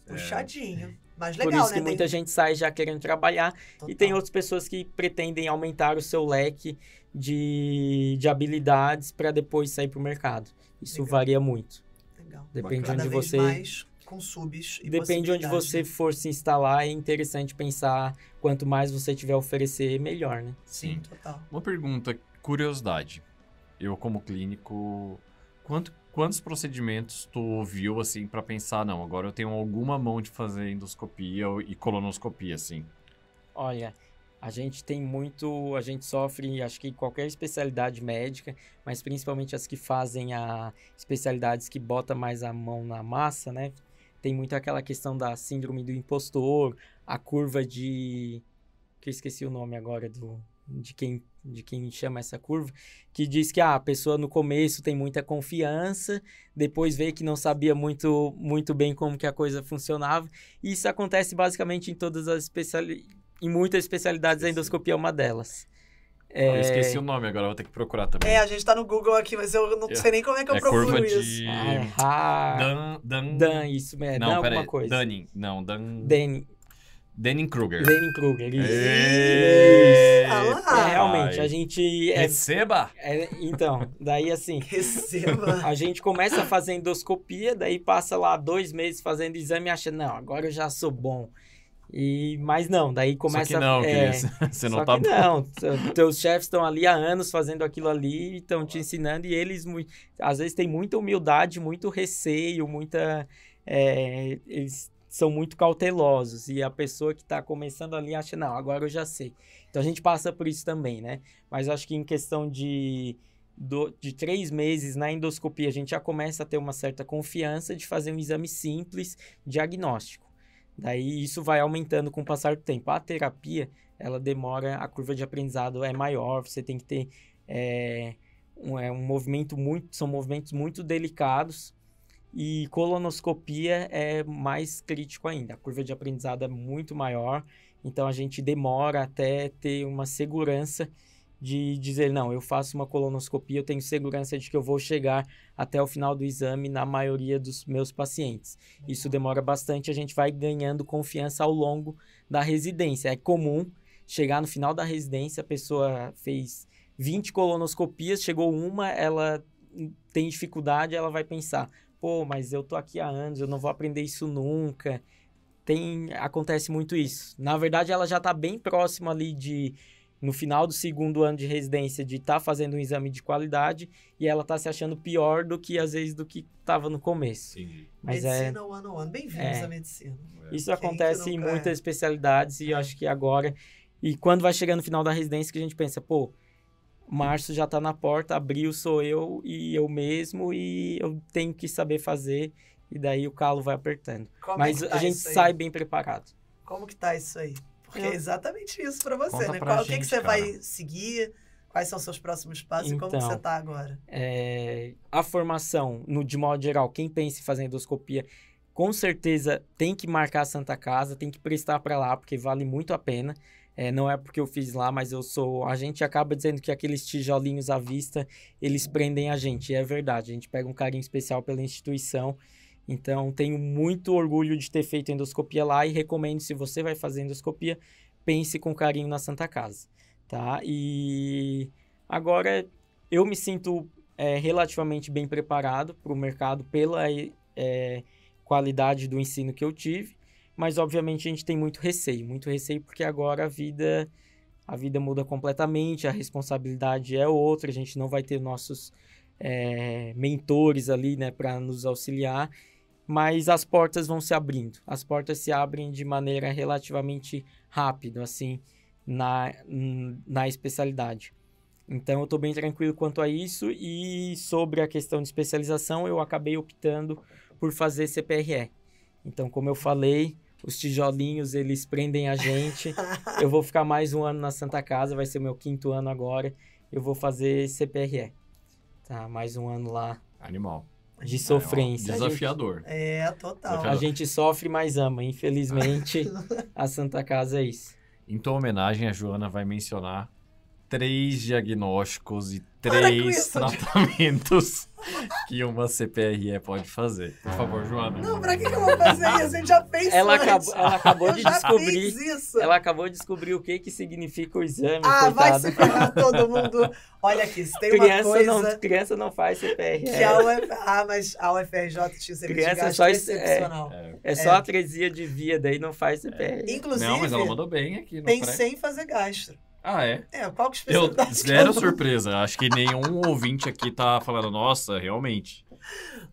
S1: Puxadinho. Mas
S3: Por
S1: legal,
S3: isso que
S1: né?
S3: muita gente sai já querendo trabalhar.
S1: Total.
S3: E tem outras pessoas que pretendem aumentar o seu leque de habilidades para depois sair para o mercado. Isso
S1: Legal.
S3: varia muito.
S1: Legal.
S3: Depende
S1: Cada
S3: onde
S1: vez
S3: você...
S1: mais com subs e
S3: Depende onde
S1: possibilidades,
S3: você
S1: né?
S3: for se instalar, é interessante pensar quanto mais você tiver a oferecer, melhor, né?
S1: Sim, total.
S2: Uma pergunta, curiosidade. Eu, como clínico, quantos procedimentos tu viu, assim, pra pensar, não, agora eu tenho alguma mão de fazer endoscopia e colonoscopia, assim?
S3: Olha, a gente sofre, acho que qualquer especialidade médica, mas principalmente as que fazem especialidades que botam mais a mão na massa, né? Tem muito aquela questão da síndrome do impostor, a curva que eu esqueci o nome agora de quem chama essa curva, que diz que a pessoa no começo tem muita confiança, depois vê que não sabia muito, muito bem como que a coisa funcionava, e isso acontece basicamente em todas as em muitas especialidades, a endoscopia é uma delas.
S2: Eu esqueci o nome agora, vou ter que procurar também.
S1: A gente tá no Google aqui, mas eu não sei nem como é que eu procuro
S2: curva
S1: isso.
S2: de...
S3: Dan, isso mesmo.
S2: Não,
S3: Dan alguma
S2: peraí.
S3: coisa.
S2: Dunning. Não,
S3: Dunning-Kruger,
S2: Dunning-Kruger.
S3: isso.
S1: Ah lá.
S3: Realmente, a gente...
S2: Receba!
S3: Então, daí assim...
S1: Receba.
S3: A gente começa a fazer endoscopia, daí passa lá 2 meses fazendo exame e acha, não, agora eu já sou bom. Mas não, daí começa...
S2: Só que não, Cris. Você não tá bom.
S3: Não, teus chefes estão ali há anos fazendo aquilo ali, estão te ensinando e eles, às vezes, têm muita humildade, muito receio, eles são muito cautelosos e a pessoa que está começando ali acha, não, agora eu já sei. Então a gente passa por isso também, né? Mas acho que em questão de 3 meses na endoscopia, a gente já começa a ter uma certa confiança de fazer um exame simples, diagnóstico. Daí isso vai aumentando com o passar do tempo. A terapia, ela demora, a curva de aprendizado é maior, você tem que ter são movimentos muito delicados, e colonoscopia é mais crítico ainda. A curva de aprendizado é muito maior, então a gente demora até ter uma segurança de dizer, não, eu faço uma colonoscopia, eu tenho segurança de que eu vou chegar até o final do exame na maioria dos meus pacientes. Isso demora bastante, a gente vai ganhando confiança ao longo da residência. É comum chegar no final da residência, a pessoa fez 20 colonoscopias, chegou uma, ela tem dificuldade, ela vai pensar, pô, mas eu tô aqui há anos, eu não vou aprender isso nunca. Acontece muito isso. Na verdade, ela já tá bem próxima ali de no final do 2º ano de residência de estar fazendo um exame de qualidade e ela tá se achando pior do que, às vezes, do que estava no começo.
S2: Sim.
S3: Mas
S1: Medicina 101. Bem-vindos à medicina.
S3: Isso
S1: Quem
S3: acontece
S1: que
S3: em
S1: nunca
S3: muitas especialidades e eu acho que agora... E quando vai chegando no final da residência que a gente pensa, pô, março já tá na porta, abril sou eu e eu mesmo e eu tenho que saber fazer e daí o calo vai apertando.
S1: Como
S3: Mas
S1: é que tá
S3: a gente
S1: isso aí?
S3: sai bem preparado.
S1: Como que tá isso aí? Porque é exatamente isso pra você,
S2: Conta
S1: né?
S2: pra
S1: O que
S2: gente,
S1: você
S2: cara.
S1: vai seguir? Quais são seus próximos passos e como que
S3: Então,
S1: você tá agora?
S3: A formação, de modo geral, quem pensa em fazer endoscopia, com certeza tem que marcar a Santa Casa, tem que prestar para lá, porque vale muito a pena. Não é porque eu fiz lá, mas a gente acaba dizendo que aqueles tijolinhos à vista, eles prendem a gente, e é verdade. A gente pega um carinho especial pela instituição. Então, tenho muito orgulho de ter feito endoscopia lá e recomendo, se você vai fazer endoscopia, pense com carinho na Santa Casa, tá? E agora, eu me sinto relativamente bem preparado para o mercado pela qualidade do ensino que eu tive, mas, obviamente, a gente tem muito receio porque agora a vida muda completamente, a responsabilidade é outra, a gente não vai ter nossos mentores ali, né, para nos auxiliar, mas as portas vão se abrindo. As portas se abrem de maneira relativamente rápida, assim, na especialidade. Então, eu estou bem tranquilo quanto a isso. E sobre a questão de especialização, eu acabei optando por fazer CPRE. Então, como eu falei, os tijolinhos, eles prendem a gente. Eu vou ficar mais um ano na Santa Casa, vai ser meu 5º ano agora. Eu vou fazer CPRE. Tá, mais um ano lá.
S2: Animal.
S3: De sofrência.
S2: Desafiador.
S1: Total.
S3: A gente sofre, mas ama. Infelizmente, a Santa Casa é isso.
S2: Em tua homenagem, a Joana vai mencionar 3 diagnósticos e
S1: Para com
S2: 3
S1: isso.
S2: tratamentos que uma CPRE pode fazer. Por favor, Joana.
S1: Não, pra que eu vou fazer isso? A gente já fez
S3: Ela
S1: antes.
S3: acabou
S1: Eu
S3: de
S1: já
S3: descobrir.
S1: fiz isso.
S3: Ela acabou de descobrir o que significa o exame,
S1: Vai
S3: coitada.
S1: se ferrar todo mundo. Olha aqui, se tem uma coisa
S3: Criança não faz CPRE.
S1: que mas a UFRJ tinha serviço de
S3: Criança
S1: gasto
S3: só
S1: excepcional.
S3: É só atresia de via, daí não faz CPRE.
S1: Inclusive,
S2: Não, mas ela mandou bem aqui no pré.
S1: pensei em fazer gastro.
S2: Ah, é?
S1: Qual que
S2: Eu,
S1: especialidade?
S2: zero surpresa. Acho que nenhum ouvinte aqui tá falando, nossa, realmente.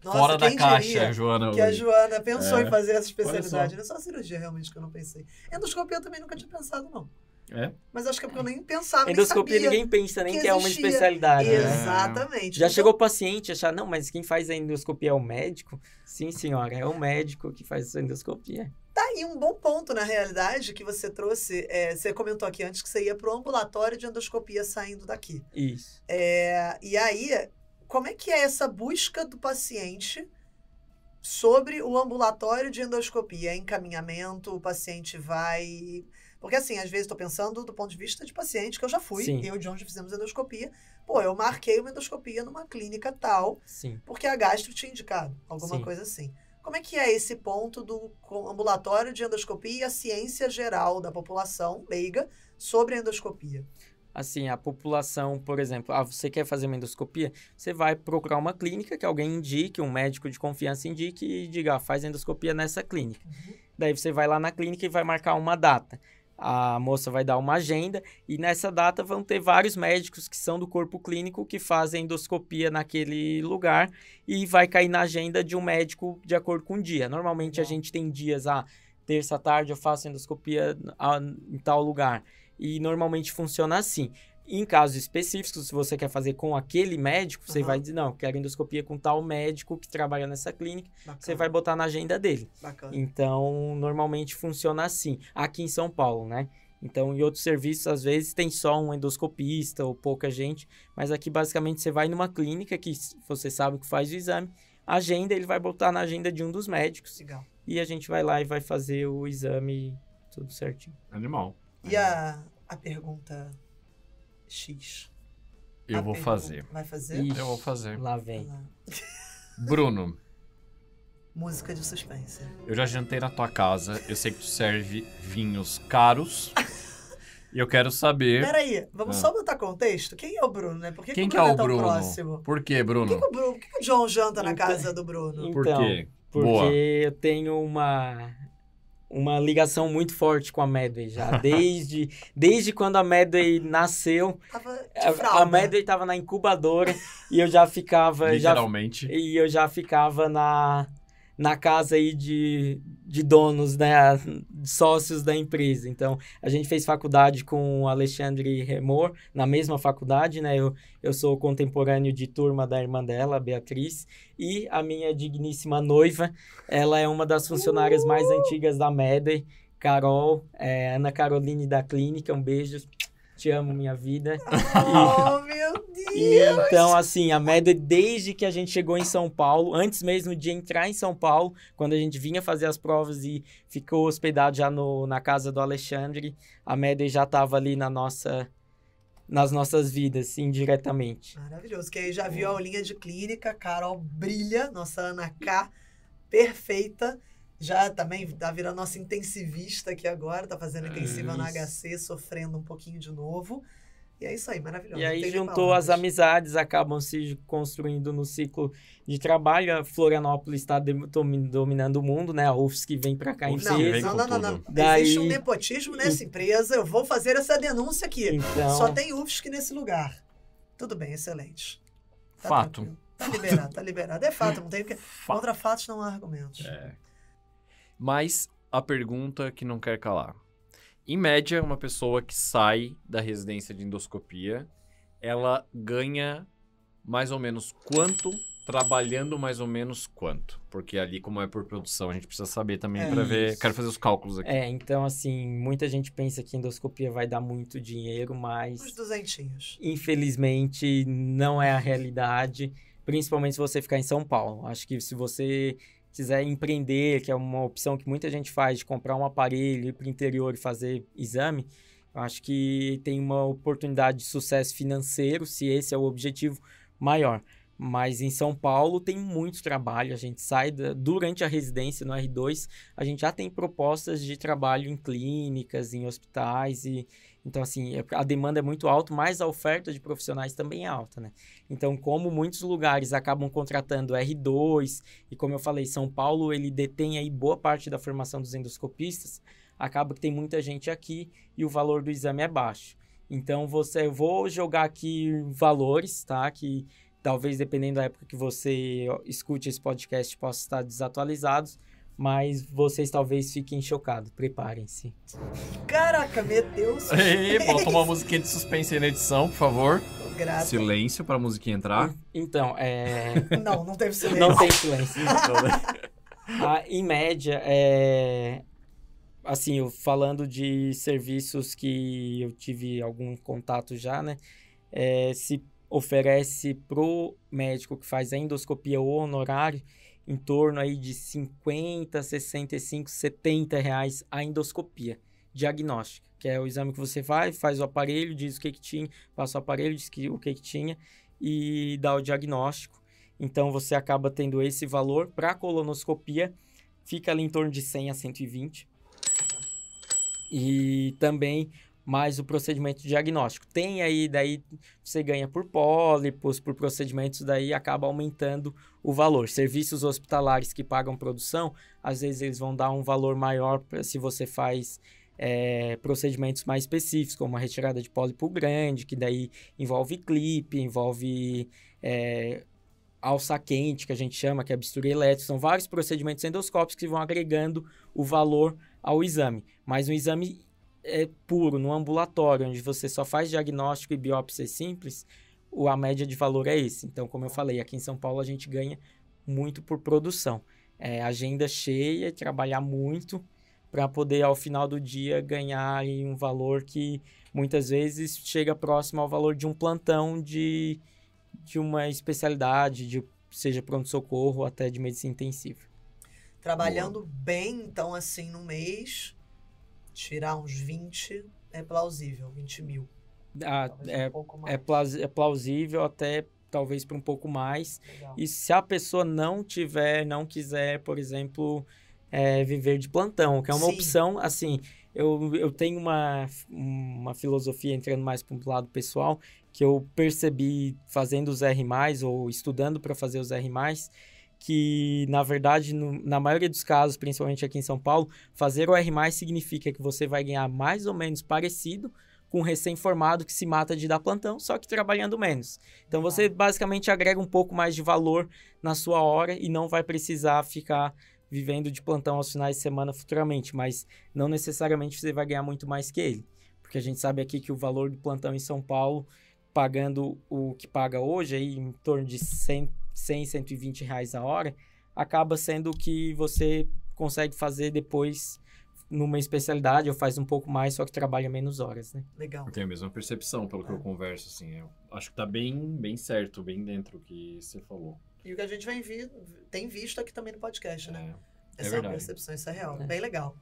S1: Nossa,
S2: Fora da
S1: quem
S2: caixa,
S1: diria
S2: Joana.
S1: que a Joana pensou em fazer essa especialidade.
S2: só.
S1: Não é só a cirurgia, realmente, que eu não pensei. Endoscopia eu também nunca tinha pensado, não.
S2: É?
S1: Mas acho que é porque eu nem pensava,
S3: Endoscopia
S1: nem sabia.
S3: ninguém pensa nem
S1: que
S3: que é uma
S1: existia.
S3: especialidade. Né?
S1: Exatamente.
S3: Já
S1: Então,
S3: chegou o paciente a achar, não, mas quem faz a endoscopia é o médico? Sim, senhora, é o médico que faz a endoscopia.
S1: tá aí um bom ponto, na realidade, que você trouxe. Você comentou aqui antes que você ia pro ambulatório de endoscopia saindo daqui.
S3: Isso.
S1: E aí, como é que é essa busca do paciente sobre o ambulatório de endoscopia? Encaminhamento, o paciente vai... Porque assim, às vezes estou pensando do ponto de vista de paciente, que eu já fui,
S3: Sim.
S1: eu e o John já fizemos endoscopia. Pô, eu marquei uma endoscopia numa clínica tal,
S3: Sim.
S1: porque a gastro tinha indicado, alguma
S3: Sim.
S1: coisa assim. Como é que é esse ponto do ambulatório de endoscopia e a ciência geral da população leiga sobre a endoscopia?
S3: Assim, a população, por exemplo, você quer fazer uma endoscopia, você vai procurar uma clínica que alguém indique, um médico de confiança indique e diga, faz endoscopia nessa clínica. Daí você vai lá na clínica e vai marcar uma data. A moça vai dar uma agenda e nessa data vão ter vários médicos que são do corpo clínico que fazem endoscopia naquele lugar e vai cair na agenda de um médico de acordo com o dia. Normalmente a gente tem dias, terça à tarde eu faço endoscopia em tal lugar. E normalmente funciona assim. Em casos específicos, se você quer fazer com aquele médico, você vai dizer, não, quero endoscopia com tal médico que trabalha nessa clínica.
S1: Bacana.
S3: Você vai botar na agenda dele.
S1: Bacana.
S3: Então, normalmente funciona assim. Aqui em São Paulo, né? Então, em outros serviços, às vezes, tem só um endoscopista ou pouca gente. Mas aqui, basicamente, você vai numa clínica que você sabe que faz o exame. Agenda, ele vai botar na agenda de um dos médicos.
S1: Legal.
S3: E a gente vai lá e vai fazer o exame tudo certinho.
S2: Animal.
S1: E a pergunta X?
S2: Eu vou fazer.
S1: Vai fazer?
S3: Ixi,
S2: Eu vou fazer.
S3: Lá vem.
S1: Vai lá.
S2: Bruno,
S1: Música de suspense.
S2: eu já jantei na tua casa. Eu sei que tu serve vinhos caros. E eu quero saber...
S1: Peraí, vamos só botar contexto? Quem é o Bruno, né? Por que,
S2: Quem
S1: que
S2: que
S1: o
S2: é
S1: Bruno
S2: o
S1: é tão
S2: Bruno?
S1: próximo?
S2: Por que, Bruno?
S1: Por que o John janta na
S3: Então-
S1: casa do Bruno?
S2: Por
S3: Então,
S2: quê?
S3: Porque
S2: Boa.
S3: eu tenho uma uma ligação muito forte com a Medway já. Desde quando a Medway nasceu,
S1: Tava de
S3: a
S1: fralda.
S3: Medway estava na incubadora e eu já ficava...
S2: Literalmente.
S3: E eu já ficava na casa aí de donos, né, sócios da empresa. Então, a gente fez faculdade com o Alexandre Remor, na mesma faculdade, né, eu sou contemporâneo de turma da irmã dela, a Beatriz, e a minha digníssima noiva, ela é uma das funcionárias mais antigas da Medway, Carol, Ana Caroline da Clínica, um beijo, te amo, minha vida.
S1: Oh, meu Deus!
S3: Então, assim, a Medway, desde que a gente chegou em São Paulo, antes mesmo de entrar em São Paulo, quando a gente vinha fazer as provas e ficou hospedado já na casa do Alexandre, a Medway já estava ali nas nossas vidas, indiretamente.
S1: Maravilhoso, que aí já viu a aulinha de clínica, Carol brilha, nossa Ana K, perfeita. Já também tá virando nossa intensivista aqui agora, tá fazendo intensiva no HC, sofrendo um pouquinho de novo. E é isso aí, maravilhoso.
S3: E aí
S1: Não tem nem
S3: juntou as
S1: palavras.
S3: amizades, acabam se construindo no ciclo de trabalho. A Florianópolis está dominando o mundo, né? A UFSC vem para cá em
S2: UFSC
S3: peso.
S2: vem com
S1: Não.
S2: tudo.
S3: Daí-
S1: Existe um nepotismo nessa empresa, eu vou fazer essa denúncia aqui.
S3: Então,
S1: Só tem UFSC nesse lugar. Tudo bem, excelente. Tá
S2: Fato.
S1: tranquilo. Tá liberado, tá liberado. É fato, não tem o que...
S2: Fato.
S1: Contra fatos não há argumentos.
S2: Mas a pergunta que não quer calar. Em média, uma pessoa que sai da residência de endoscopia, ela ganha mais ou menos quanto, trabalhando mais ou menos quanto? Porque ali, como é por produção, a gente precisa saber também para ver.
S3: Isso.
S2: Quero fazer os cálculos aqui.
S3: então, assim, muita gente pensa que endoscopia vai dar muito dinheiro, mas
S1: Uns duzentinhos.
S3: infelizmente não é a realidade, principalmente se você ficar em São Paulo. Acho que se você quiser empreender, que é uma opção que muita gente faz, de comprar um aparelho, ir para o interior e fazer exame, eu acho que tem uma oportunidade de sucesso financeiro, se esse é o objetivo, maior. Mas em São Paulo tem muito trabalho, a gente sai durante a residência no R2, a gente já tem propostas de trabalho em clínicas, em hospitais, então assim, a demanda é muito alta, mas a oferta de profissionais também é alta, né? Então, como muitos lugares acabam contratando R2, e como eu falei, São Paulo, ele detém aí boa parte da formação dos endoscopistas, acaba que tem muita gente aqui e o valor do exame é baixo. Então, eu vou jogar aqui valores, tá? Que talvez, dependendo da época que você escute esse podcast, possa estar desatualizados, mas vocês talvez fiquem chocados. Preparem-se.
S1: Caraca, meteu o
S2: Ei, bota uma musiquinha de suspense aí na edição, por favor.
S1: Grata.
S2: Silêncio para a musiquinha entrar.
S3: Então,
S1: Não teve silêncio.
S3: não tem silêncio. Em média, assim, falando de serviços que eu tive algum contato já, né? Se oferece pro médico que faz a endoscopia ou honorário em torno aí de 50, 65, 70 reais a endoscopia diagnóstica, que é o exame que você faz o aparelho, diz o que tinha, passa o aparelho, diz o que tinha e dá o diagnóstico. Então, você acaba tendo esse valor. Para a colonoscopia, fica ali em torno de 100 a 120. E também mais o procedimento diagnóstico. Tem aí, daí você ganha por pólipos, por procedimentos, daí acaba aumentando o valor. Serviços hospitalares que pagam produção, às vezes eles vão dar um valor maior se você faz procedimentos mais específicos, como a retirada de pólipo grande, que daí envolve clipe, envolve alça quente, que a gente chama, que é bisturi elétrico. São vários procedimentos endoscópicos que vão agregando o valor ao exame. Mas um exame puro, no ambulatório, onde você só faz diagnóstico e biópsia simples, a média de valor é esse. Então, como eu falei, aqui em São Paulo a gente ganha muito por produção. Agenda cheia, trabalhar muito para poder, ao final do dia, ganhar aí um valor que muitas vezes chega próximo ao valor de um plantão de uma especialidade, seja pronto-socorro ou até de medicina intensiva.
S1: Trabalhando bem, então, assim, no mês, tirar uns 20 é plausível, 20 mil. Um pouco mais.
S3: É plausível até talvez para um pouco mais.
S1: Legal.
S3: E se a pessoa não quiser, por exemplo, viver de plantão, que é uma
S1: Sim.
S3: opção, assim, eu tenho uma filosofia, entrando mais para um lado pessoal, que eu percebi fazendo os R+, ou estudando para fazer os R+, que, na verdade, na maioria dos casos, principalmente aqui em São Paulo, fazer o R+, significa que você vai ganhar mais ou menos parecido com um recém-formado que se mata de dar plantão, só que trabalhando menos. Então, você basicamente agrega um pouco mais de valor na sua hora e não vai precisar ficar vivendo de plantão aos finais de semana futuramente, mas não necessariamente você vai ganhar muito mais que ele. Porque a gente sabe aqui que o valor do plantão em São Paulo, pagando o que paga hoje, aí, em torno de 100, 120 reais a hora, acaba sendo o que você consegue fazer depois numa especialidade, ou faz um pouco mais, só que trabalha menos horas, né?
S1: Legal.
S2: Eu tenho a mesma percepção, pelo que eu converso, assim. Eu acho que tá bem certo, bem dentro do que você falou.
S1: E o que a gente tem visto aqui também no podcast, né?
S2: É
S1: Essa é uma
S2: verdade.
S1: percepção, isso é real. Bem legal.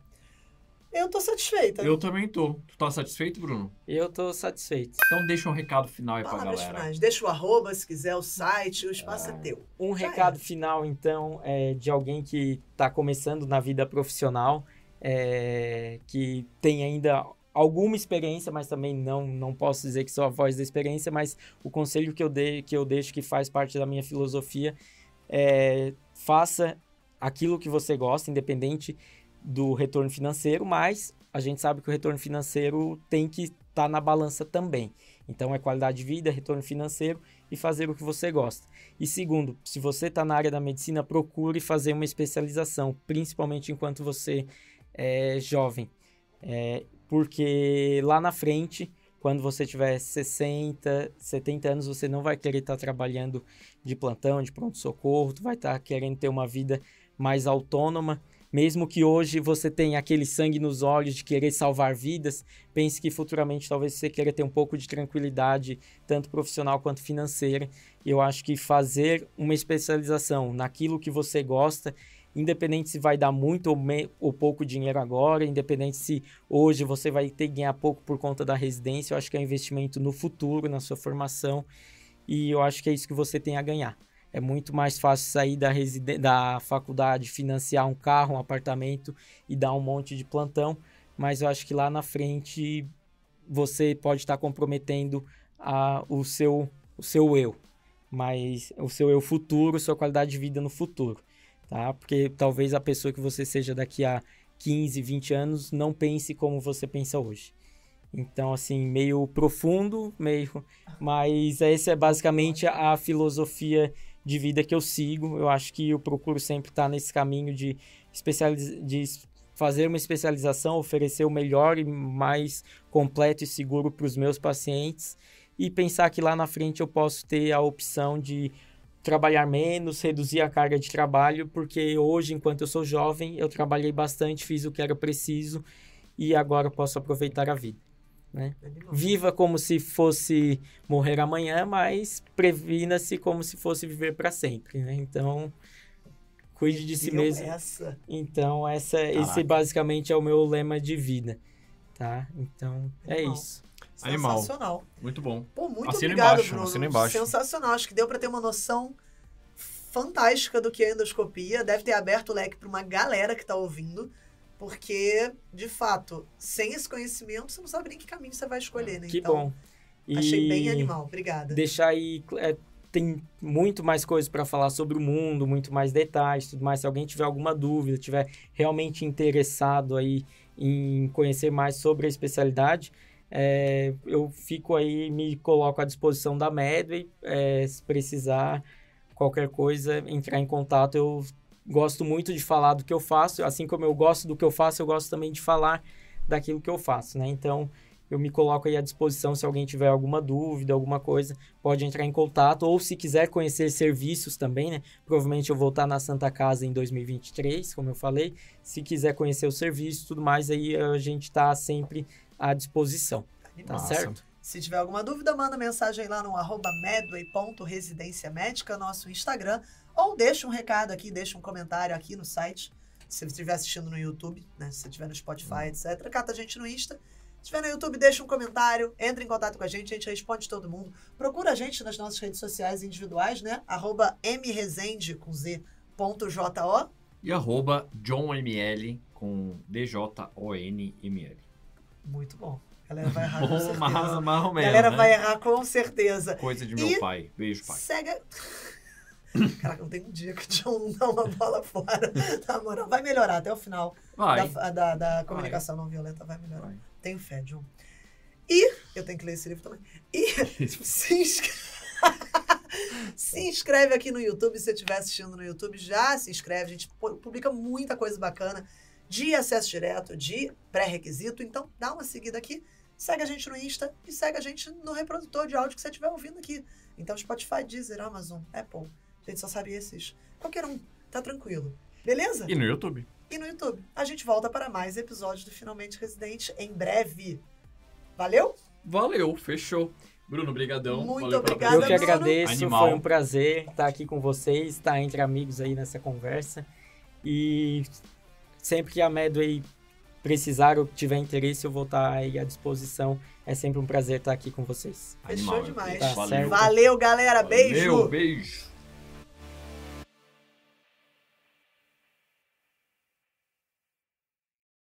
S1: Eu tô satisfeita.
S2: Eu também tô. Tu tá satisfeito, Bruno?
S3: Eu tô satisfeito.
S2: Então deixa um recado final aí pra
S1: Palavras
S2: galera.
S1: finais. Deixa o arroba, se quiser, o site, o espaço é teu.
S3: Um
S1: Já
S3: recado
S1: era.
S3: final, então, de alguém que está começando na vida profissional, que tem ainda alguma experiência, mas também não posso dizer que sou a voz da experiência, mas o conselho que eu deixo, que faz parte da minha filosofia, faça aquilo que você gosta, independente do retorno financeiro, mas a gente sabe que o retorno financeiro tem que estar na balança também. Então, é qualidade de vida, retorno financeiro e fazer o que você gosta. E segundo, se você está na área da medicina, procure fazer uma especialização, principalmente enquanto você é jovem. Porque lá na frente, quando você tiver 60, 70 anos, você não vai querer estar trabalhando de plantão, de pronto-socorro, tu vai estar querendo ter uma vida mais autônoma. Mesmo que hoje você tenha aquele sangue nos olhos de querer salvar vidas, pense que futuramente talvez você queira ter um pouco de tranquilidade, tanto profissional quanto financeira. Eu acho que fazer uma especialização naquilo que você gosta, independente se vai dar muito ou pouco dinheiro agora, independente se hoje você vai ter que ganhar pouco por conta da residência, eu acho que é um investimento no futuro, na sua formação, e eu acho que é isso que você tem a ganhar. É muito mais fácil sair da faculdade, financiar um carro, um apartamento e dar um monte de plantão, mas eu acho que lá na frente você pode estar comprometendo o seu eu, mas o seu eu futuro, sua qualidade de vida no futuro, tá? Porque talvez a pessoa que você seja daqui a 15, 20 anos não pense como você pensa hoje. Então, assim, meio profundo, mas essa é basicamente a filosofia de vida que eu sigo. Eu acho que eu procuro sempre estar nesse caminho de fazer uma especialização, oferecer o melhor e mais completo e seguro para os meus pacientes e pensar que lá na frente eu posso ter a opção de trabalhar menos, reduzir a carga de trabalho, porque hoje, enquanto eu sou jovem, eu trabalhei bastante, fiz o que era preciso e agora eu posso aproveitar a vida. Né? Viva como se fosse morrer amanhã, mas previna-se como se fosse viver para sempre, né? Então, cuide de si mesmo. Então, esse basicamente é o meu lema de vida, tá? Então, é isso.
S1: Sensacional.
S2: Muito bom.
S1: Pô, muito
S2: assina
S1: obrigado,
S2: embaixo,
S1: Bruno.
S2: assina embaixo.
S1: Sensacional. Acho que deu para ter uma noção fantástica do que é endoscopia. Deve ter aberto o leque para uma galera que está ouvindo. Porque, de fato, sem esse conhecimento, você não sabe nem que caminho você vai escolher, né?
S3: Que
S1: então,
S3: bom. E
S1: achei bem animal. Obrigada.
S3: Deixar aí... tem muito mais coisas para falar sobre o mundo, muito mais detalhes, tudo mais. Se alguém tiver alguma dúvida, tiver realmente interessado aí em conhecer mais sobre a especialidade, eu fico aí, me coloco à disposição da Medway. Se precisar, qualquer coisa, entrar em contato, eu gosto muito de falar do que eu faço, assim como eu gosto do que eu faço, eu gosto também de falar daquilo que eu faço, né? Então, eu me coloco aí à disposição, se alguém tiver alguma dúvida, alguma coisa, pode entrar em contato, ou se quiser conhecer serviços também, né? Provavelmente eu vou estar na Santa Casa em 2023, como eu falei. Se quiser conhecer o serviço e tudo mais, aí a gente está sempre à disposição, tá certo?
S1: Se tiver alguma dúvida, manda mensagem lá no @medway.residenciamédica, nosso Instagram, ou deixa um recado aqui, deixa um comentário aqui no site, se você estiver assistindo no YouTube, né? Se você estiver no Spotify, etc. Cata a gente no Insta. Se estiver no YouTube, deixa um comentário, entra em contato com a gente responde todo mundo. Procura a gente nas nossas redes sociais individuais, né? @mresende com z.jo
S2: e @johnml com DJONML.
S1: Muito bom. A galera vai errar com certeza.
S2: Mais ou menos,
S1: a galera
S2: né?
S1: vai errar com certeza.
S2: Coisa de meu pai. Beijo, pai.
S1: Caraca, não tem um dia que o John não dá uma bola fora. Na moral, vai melhorar até o final.
S2: Vai.
S1: Da comunicação não violenta vai melhorar.
S2: Vai.
S1: Tenho fé, John. E eu tenho que ler esse livro também. E se inscreve aqui no YouTube, se você estiver assistindo no YouTube, já se inscreve. A gente publica muita coisa bacana de acesso direto, de pré-requisito. Então, dá uma seguida aqui. Segue a gente no Insta e segue a gente no reprodutor de áudio que você estiver ouvindo aqui. Então, Spotify, Deezer, Amazon, Apple. A gente só sabe esses. Qualquer um. Tá tranquilo. Beleza?
S2: E no YouTube.
S1: E no YouTube. A gente volta para mais episódios do Finalmente Residente em breve. Valeu?
S2: Valeu, fechou. Bruno, brigadão.
S1: Muito
S2: Valeu pela
S1: obrigada,
S3: Eu que
S1: Bruno.
S3: agradeço,
S2: Animal.
S3: foi um prazer estar aqui com vocês, estar entre amigos aí nessa conversa. E sempre que a Medway precisar ou tiver interesse, eu vou estar aí à disposição. É sempre um prazer estar aqui com vocês.
S1: Fechou demais.
S3: Tá certo.
S1: Valeu, galera. Beijo.
S2: Valeu, beijo.